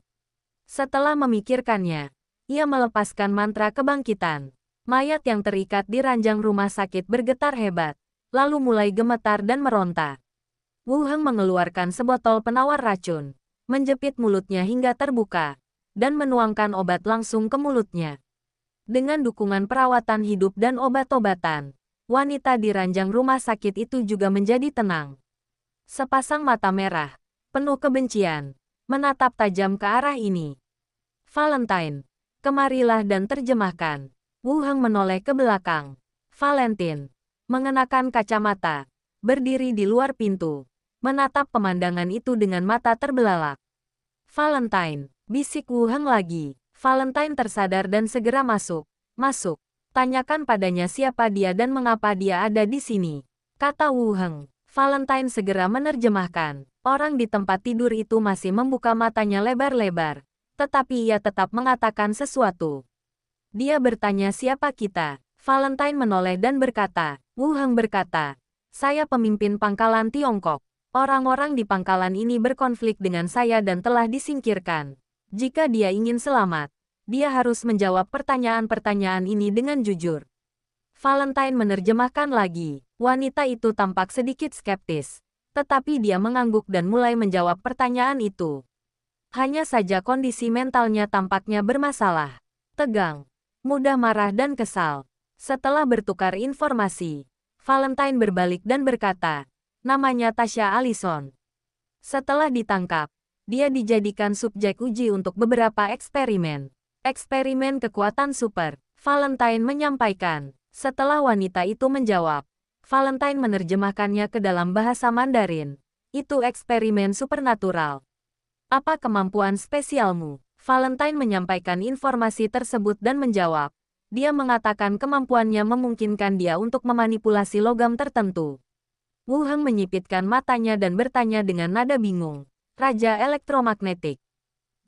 Setelah memikirkannya, ia melepaskan mantra kebangkitan. Mayat yang terikat di ranjang rumah sakit bergetar hebat, lalu mulai gemetar dan meronta. Wu Heng mengeluarkan sebotol penawar racun, menjepit mulutnya hingga terbuka, dan menuangkan obat langsung ke mulutnya. Dengan dukungan perawatan hidup dan obat-obatan, wanita di ranjang rumah sakit itu juga menjadi tenang. Sepasang mata merah, penuh kebencian, menatap tajam ke arah ini. Valentine, kemarilah dan terjemahkan. Wu Heng menoleh ke belakang. Valentine, mengenakan kacamata, berdiri di luar pintu, menatap pemandangan itu dengan mata terbelalak. Valentine, bisik Wu Heng lagi. Valentine tersadar dan segera masuk. Masuk. Tanyakan padanya siapa dia dan mengapa dia ada di sini, kata Wu Heng. Valentine segera menerjemahkan. Orang di tempat tidur itu masih membuka matanya lebar-lebar, tetapi ia tetap mengatakan sesuatu. Dia bertanya siapa kita. Valentine menoleh dan berkata, Wu Heng berkata, saya pemimpin pangkalan Tiongkok. Orang-orang di pangkalan ini berkonflik dengan saya dan telah disingkirkan. Jika dia ingin selamat, Dia harus menjawab pertanyaan-pertanyaan ini dengan jujur. Valentine menerjemahkan lagi. Wanita itu tampak sedikit skeptis. Tetapi dia mengangguk dan mulai menjawab pertanyaan itu. Hanya saja kondisi mentalnya tampaknya bermasalah. Tegang, mudah marah dan kesal. Setelah bertukar informasi, Valentine berbalik dan berkata, namanya Tasha Allison. Setelah ditangkap, dia dijadikan subjek uji untuk beberapa eksperimen. Eksperimen kekuatan super, Valentine menyampaikan. Setelah wanita itu menjawab, Valentine menerjemahkannya ke dalam bahasa Mandarin. Itu eksperimen supernatural. Apa kemampuan spesialmu? Valentine menyampaikan informasi tersebut dan menjawab. Dia mengatakan kemampuannya memungkinkan dia untuk memanipulasi logam tertentu. Wu Heng menyipitkan matanya dan bertanya dengan nada bingung. Raja elektromagnetik.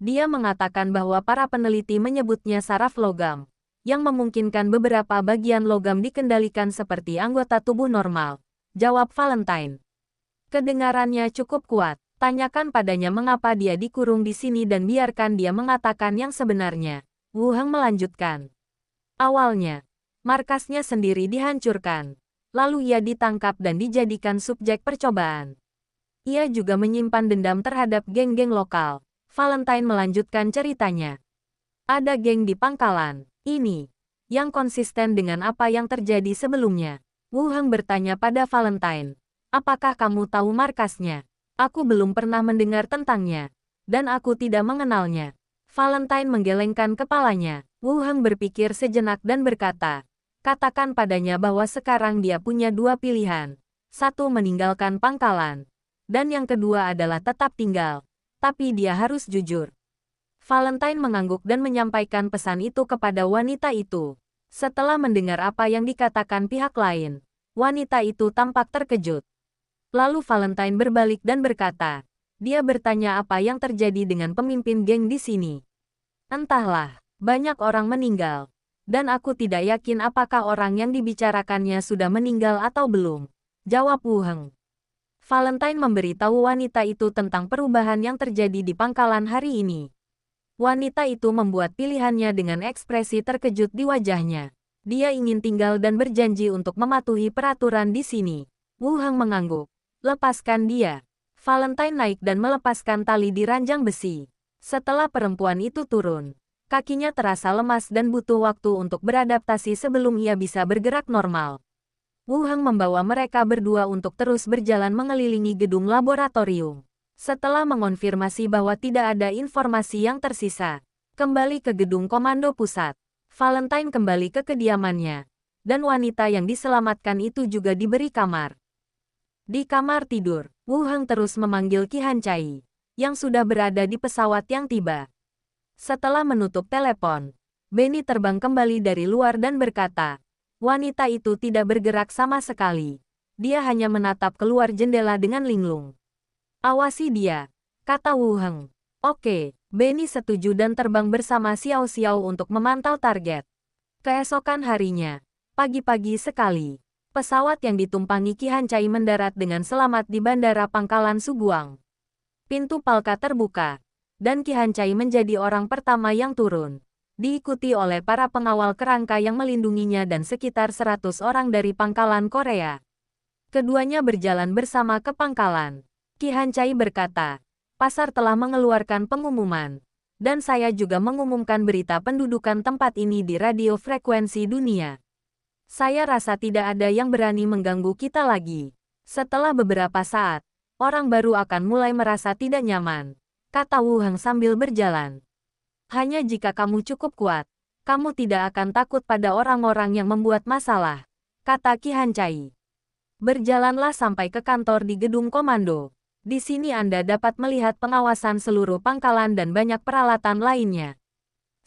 Dia mengatakan bahwa para peneliti menyebutnya saraf logam, yang memungkinkan beberapa bagian logam dikendalikan seperti anggota tubuh normal. Jawab Valentine. Kedengarannya cukup kuat. Tanyakan padanya mengapa dia dikurung di sini dan biarkan dia mengatakan yang sebenarnya. Wu Heng melanjutkan. Awalnya, markasnya sendiri dihancurkan. Lalu ia ditangkap dan dijadikan subjek percobaan. Ia juga menyimpan dendam terhadap geng-geng lokal. Valentine melanjutkan ceritanya. Ada geng di pangkalan ini yang konsisten dengan apa yang terjadi sebelumnya. Wu Heng bertanya pada Valentine. Apakah kamu tahu markasnya? Aku belum pernah mendengar tentangnya. Dan aku tidak mengenalnya. Valentine menggelengkan kepalanya. Wu Heng berpikir sejenak dan berkata. Katakan padanya bahwa sekarang dia punya dua pilihan. Satu meninggalkan pangkalan. Dan yang kedua adalah tetap tinggal. Tapi dia harus jujur. Valentine mengangguk dan menyampaikan pesan itu kepada wanita itu. Setelah mendengar apa yang dikatakan pihak lain, wanita itu tampak terkejut. Lalu Valentine berbalik dan berkata, dia bertanya apa yang terjadi dengan pemimpin geng di sini. Entahlah, banyak orang meninggal. Dan aku tidak yakin apakah orang yang dibicarakannya sudah meninggal atau belum. Jawab Wu Heng. Valentine memberitahu wanita itu tentang perubahan yang terjadi di pangkalan hari ini. Wanita itu membuat pilihannya dengan ekspresi terkejut di wajahnya. Dia ingin tinggal dan berjanji untuk mematuhi peraturan di sini. Wu Heng mengangguk. Lepaskan dia. Valentine naik dan melepaskan tali di ranjang besi. Setelah perempuan itu turun, kakinya terasa lemas dan butuh waktu untuk beradaptasi sebelum ia bisa bergerak normal. Wu Heng membawa mereka berdua untuk terus berjalan mengelilingi gedung laboratorium. Setelah mengonfirmasi bahwa tidak ada informasi yang tersisa, kembali ke gedung komando pusat. Valentine kembali ke kediamannya. Dan wanita yang diselamatkan itu juga diberi kamar. Di kamar tidur, Wu Heng terus memanggil Qi Hancai, yang sudah berada di pesawat yang tiba. Setelah menutup telepon, Benny terbang kembali dari luar dan berkata, wanita itu tidak bergerak sama sekali. Dia hanya menatap keluar jendela dengan linglung. Awasi dia, kata Wu Heng. Oke, Benny setuju dan terbang bersama Xiao Xiao untuk memantau target. Keesokan harinya, pagi-pagi sekali, pesawat yang ditumpangi Qi Hancai mendarat dengan selamat di Bandara Pangkalan Suguang. Pintu Palka terbuka, dan Qi Hancai menjadi orang pertama yang turun, diikuti oleh para pengawal kerangka yang melindunginya dan sekitar 100 orang dari pangkalan Korea. Keduanya berjalan bersama ke pangkalan. Qi Hancai berkata, pasar telah mengeluarkan pengumuman, dan saya juga mengumumkan berita pendudukan tempat ini di radio frekuensi dunia. Saya rasa tidak ada yang berani mengganggu kita lagi. Setelah beberapa saat, orang baru akan mulai merasa tidak nyaman, kata Wu Heng sambil berjalan. Hanya jika kamu cukup kuat, kamu tidak akan takut pada orang-orang yang membuat masalah, kata Qi Hancai. Berjalanlah sampai ke kantor di gedung komando. Di sini Anda dapat melihat pengawasan seluruh pangkalan dan banyak peralatan lainnya.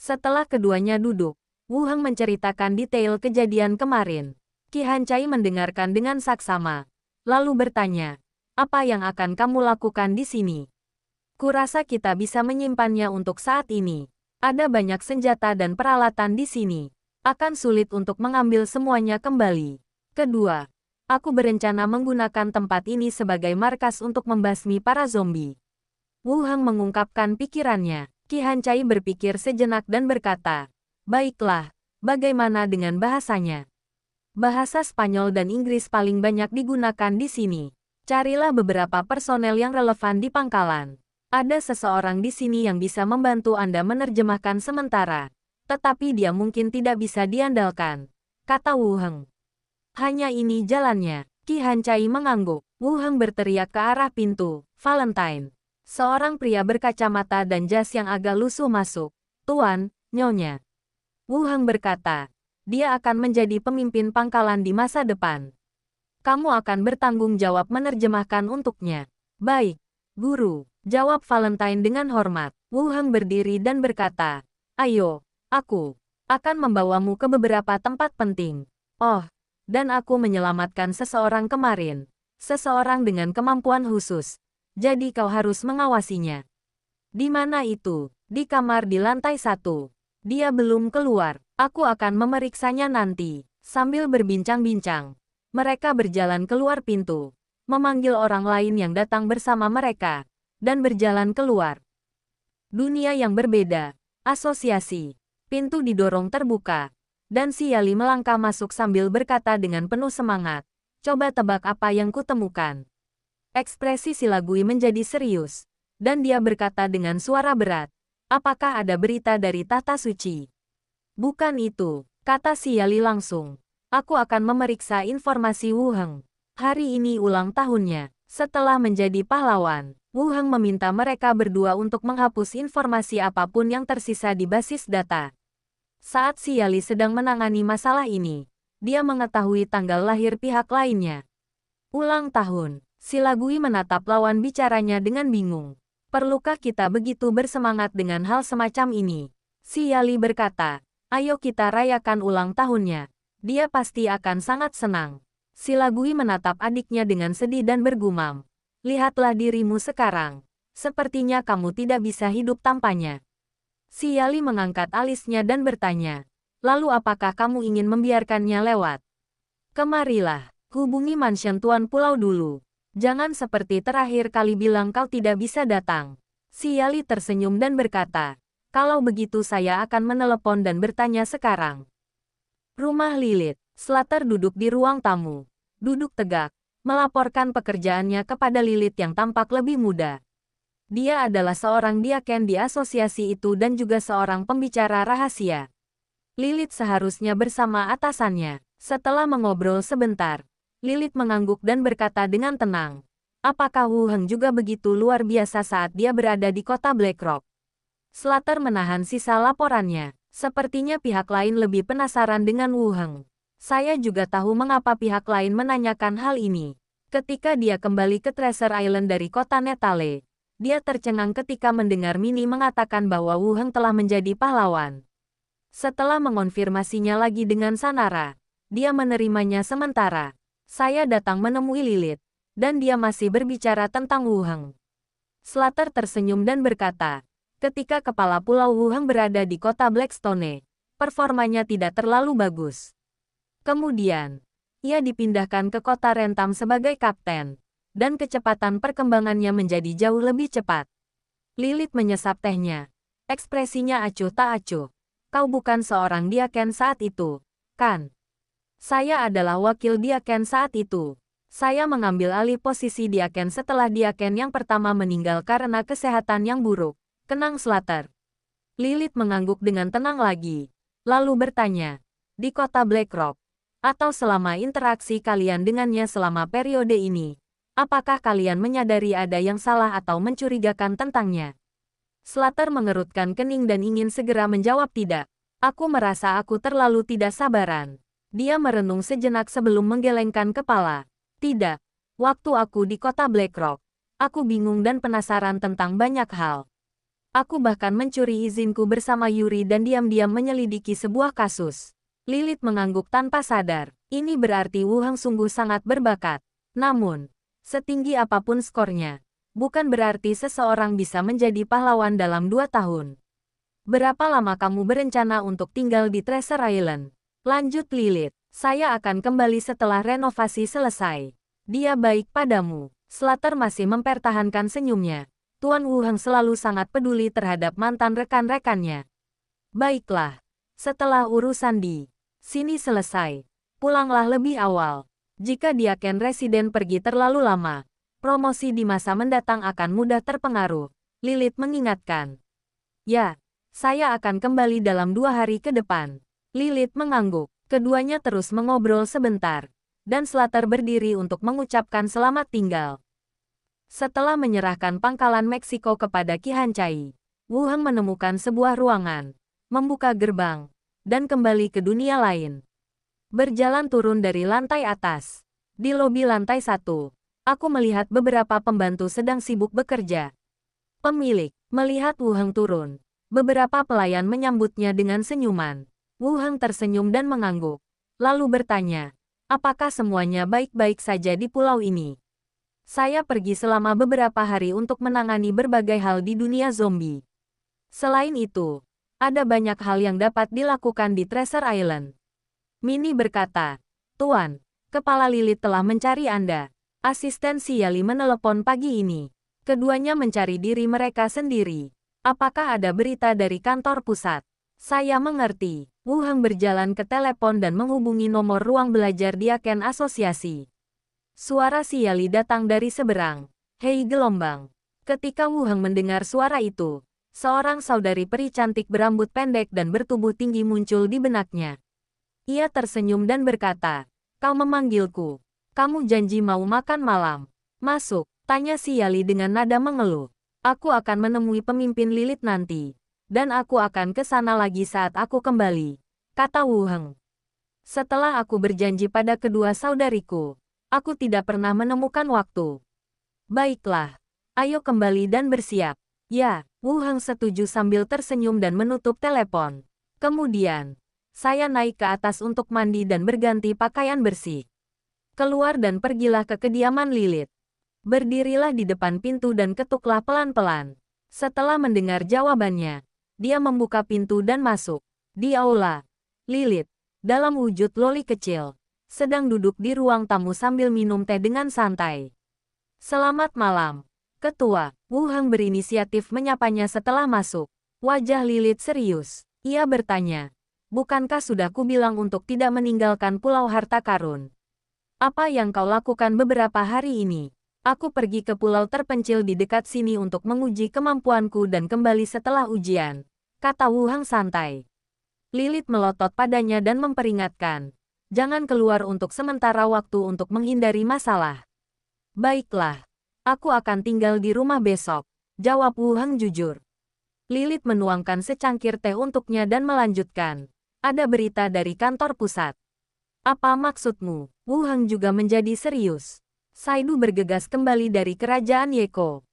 Setelah keduanya duduk, Wu Heng menceritakan detail kejadian kemarin. Qi Hancai mendengarkan dengan saksama, lalu bertanya, apa yang akan kamu lakukan di sini? Kurasa kita bisa menyimpannya untuk saat ini. Ada banyak senjata dan peralatan di sini. Akan sulit untuk mengambil semuanya kembali. Kedua, aku berencana menggunakan tempat ini sebagai markas untuk membasmi para zombie. Wu Heng mengungkapkan pikirannya. Qi Hancai berpikir sejenak dan berkata, baiklah, bagaimana dengan bahasanya? Bahasa Spanyol dan Inggris paling banyak digunakan di sini. Carilah beberapa personel yang relevan di pangkalan. Ada seseorang di sini yang bisa membantu Anda menerjemahkan sementara. Tetapi dia mungkin tidak bisa diandalkan, kata Wu Heng. Hanya ini jalannya. Qi Hancai mengangguk. Wu Heng berteriak ke arah pintu. Valentine. Seorang pria berkacamata dan jas yang agak lusuh masuk. Tuan, Nyonya. Wu Heng berkata, dia akan menjadi pemimpin pangkalan di masa depan. Kamu akan bertanggung jawab menerjemahkan untuknya. Baik, Guru, jawab Valentine dengan hormat. Wu Heng berdiri dan berkata, ayo, aku akan membawamu ke beberapa tempat penting. Oh, dan aku menyelamatkan seseorang kemarin. Seseorang dengan kemampuan khusus. Jadi kau harus mengawasinya. Di mana itu? Di kamar di lantai 1. Dia belum keluar. Aku akan memeriksanya nanti. Sambil berbincang-bincang, mereka berjalan keluar pintu, memanggil orang lain yang datang bersama mereka, dan berjalan keluar. Dunia yang berbeda. Asosiasi. Pintu didorong terbuka, dan si Yali melangkah masuk sambil berkata dengan penuh semangat, coba tebak apa yang kutemukan. Ekspresi si Lagui menjadi serius, dan dia berkata dengan suara berat, apakah ada berita dari tahta suci? Bukan itu, kata si Yali langsung. Aku akan memeriksa informasi Wu Heng. Hari ini ulang tahunnya. Setelah menjadi pahlawan, Wu Heng meminta mereka berdua untuk menghapus informasi apapun yang tersisa di basis data. Saat si Yali sedang menangani masalah ini, dia mengetahui tanggal lahir pihak lainnya. Ulang tahun, si Lagui menatap lawan bicaranya dengan bingung. Perlukah kita begitu bersemangat dengan hal semacam ini? Si Yali berkata, ayo kita rayakan ulang tahunnya. Dia pasti akan sangat senang. Si Lagui menatap adiknya dengan sedih dan bergumam. Lihatlah dirimu sekarang. Sepertinya kamu tidak bisa hidup tanpanya. Si Yali mengangkat alisnya dan bertanya, lalu apakah kamu ingin membiarkannya lewat? Kemarilah, hubungi mansion Tuan Pulau dulu. Jangan seperti terakhir kali bilang kau tidak bisa datang. Si Yali tersenyum dan berkata, kalau begitu saya akan menelepon dan bertanya sekarang. Rumah Lilith. Slater duduk di ruang tamu. Duduk tegak, melaporkan pekerjaannya kepada Lilith yang tampak lebih muda. Dia adalah seorang diaken di asosiasi itu dan juga seorang pembicara rahasia. Lilith seharusnya bersama atasannya. Setelah mengobrol sebentar, Lilith mengangguk dan berkata dengan tenang, apakah Wu Heng juga begitu luar biasa saat dia berada di kota Blackrock? Slater menahan sisa laporannya. Sepertinya pihak lain lebih penasaran dengan Wu Heng. Saya juga tahu mengapa pihak lain menanyakan hal ini. Ketika dia kembali ke Treasure Island dari kota Netale, dia tercengang ketika mendengar Minnie mengatakan bahwa Wu Heng telah menjadi pahlawan. Setelah mengonfirmasinya lagi dengan Sanara, dia menerimanya sementara. Saya datang menemui Lilith, dan dia masih berbicara tentang Wu Heng. Slater tersenyum dan berkata, ketika kepala Pulau Wu Heng berada di kota Blackstone, performanya tidak terlalu bagus. Kemudian, ia dipindahkan ke kota Rentam sebagai kapten, dan kecepatan perkembangannya menjadi jauh lebih cepat. Lilith menyesap tehnya. Ekspresinya acuh tak acuh. Kau bukan seorang diaken saat itu, kan? Saya adalah wakil diaken saat itu. Saya mengambil alih posisi diaken setelah diaken yang pertama meninggal karena kesehatan yang buruk. Kenang Slater. Lilith mengangguk dengan tenang lagi, lalu bertanya, di kota Blackrock, atau selama interaksi kalian dengannya selama periode ini, apakah kalian menyadari ada yang salah atau mencurigakan tentangnya? Slater mengerutkan kening dan ingin segera menjawab tidak. Aku merasa aku terlalu tidak sabaran. Dia merenung sejenak sebelum menggelengkan kepala. Tidak. Waktu aku di kota Blackrock, aku bingung dan penasaran tentang banyak hal. Aku bahkan mencuri izinku bersama Yuri dan diam-diam menyelidiki sebuah kasus. Lilith mengangguk tanpa sadar. Ini berarti Wu Heng sungguh sangat berbakat. Namun, setinggi apapun skornya, bukan berarti seseorang bisa menjadi pahlawan dalam 2 tahun. Berapa lama kamu berencana untuk tinggal di Treasure Island? Lanjut Lilith. Saya akan kembali setelah renovasi selesai. Dia baik padamu. Slater masih mempertahankan senyumnya. Tuan Wu Heng selalu sangat peduli terhadap mantan rekan-rekannya. Baiklah, setelah urusan di sini selesai, pulanglah lebih awal. Jika Diaken Residen pergi terlalu lama, promosi di masa mendatang akan mudah terpengaruh. Lilith mengingatkan. Ya, saya akan kembali dalam 2 hari ke depan. Lilith mengangguk. Keduanya terus mengobrol sebentar, dan Slater berdiri untuk mengucapkan selamat tinggal. Setelah menyerahkan pangkalan Meksiko kepada Qi Hancai, Wu Heng menemukan sebuah ruangan, membuka gerbang, dan kembali ke dunia lain. Berjalan turun dari lantai atas. Di lobi lantai 1, aku melihat beberapa pembantu sedang sibuk bekerja. Pemilik, melihat Wu Heng turun. Beberapa pelayan menyambutnya dengan senyuman. Wu Heng tersenyum dan mengangguk, lalu bertanya, apakah semuanya baik-baik saja di pulau ini? Saya pergi selama beberapa hari untuk menangani berbagai hal di dunia zombie. Selain itu, ada banyak hal yang dapat dilakukan di Treasure Island. Minnie berkata, Tuan, kepala Lilith telah mencari Anda. Asisten Siali menelepon pagi ini. Keduanya mencari diri mereka sendiri. Apakah ada berita dari kantor pusat? Saya mengerti. Wu Heng berjalan ke telepon dan menghubungi nomor ruang belajar Diaken Asosiasi. Suara Siali datang dari seberang. Hei gelombang. Ketika Wu Heng mendengar suara itu, seorang saudari peri cantik berambut pendek dan bertubuh tinggi muncul di benaknya. Ia tersenyum dan berkata, kau memanggilku. Kamu janji mau makan malam. Masuk, tanya Siali dengan nada mengeluh. Aku akan menemui pemimpin Lilith nanti. Dan aku akan ke sana lagi saat aku kembali, kata Wu Heng. Setelah aku berjanji pada kedua saudariku, aku tidak pernah menemukan waktu. Baiklah, ayo kembali dan bersiap. Ya, Wu Heng setuju sambil tersenyum dan menutup telepon. Kemudian, saya naik ke atas untuk mandi dan berganti pakaian bersih. Keluar dan pergilah ke kediaman Lilith. Berdirilah di depan pintu dan ketuklah pelan-pelan. Setelah mendengar jawabannya, dia membuka pintu dan masuk. Di aula, Lilith, dalam wujud loli kecil, sedang duduk di ruang tamu sambil minum teh dengan santai. Selamat malam, Ketua. Wu Heng berinisiatif menyapanya setelah masuk. Wajah Lilith serius. Ia bertanya, bukankah sudah kubilang untuk tidak meninggalkan Pulau Harta Karun? Apa yang kau lakukan beberapa hari ini? Aku pergi ke pulau terpencil di dekat sini untuk menguji kemampuanku dan kembali setelah ujian, kata Wu Heng santai. Lilith melotot padanya dan memperingatkan, jangan keluar untuk sementara waktu untuk menghindari masalah. Baiklah, aku akan tinggal di rumah besok, jawab Wu Heng jujur. Lilith menuangkan secangkir teh untuknya dan melanjutkan, ada berita dari kantor pusat. Apa maksudmu? Wu Heng juga menjadi serius. Saidu bergegas kembali dari kerajaan Yeko.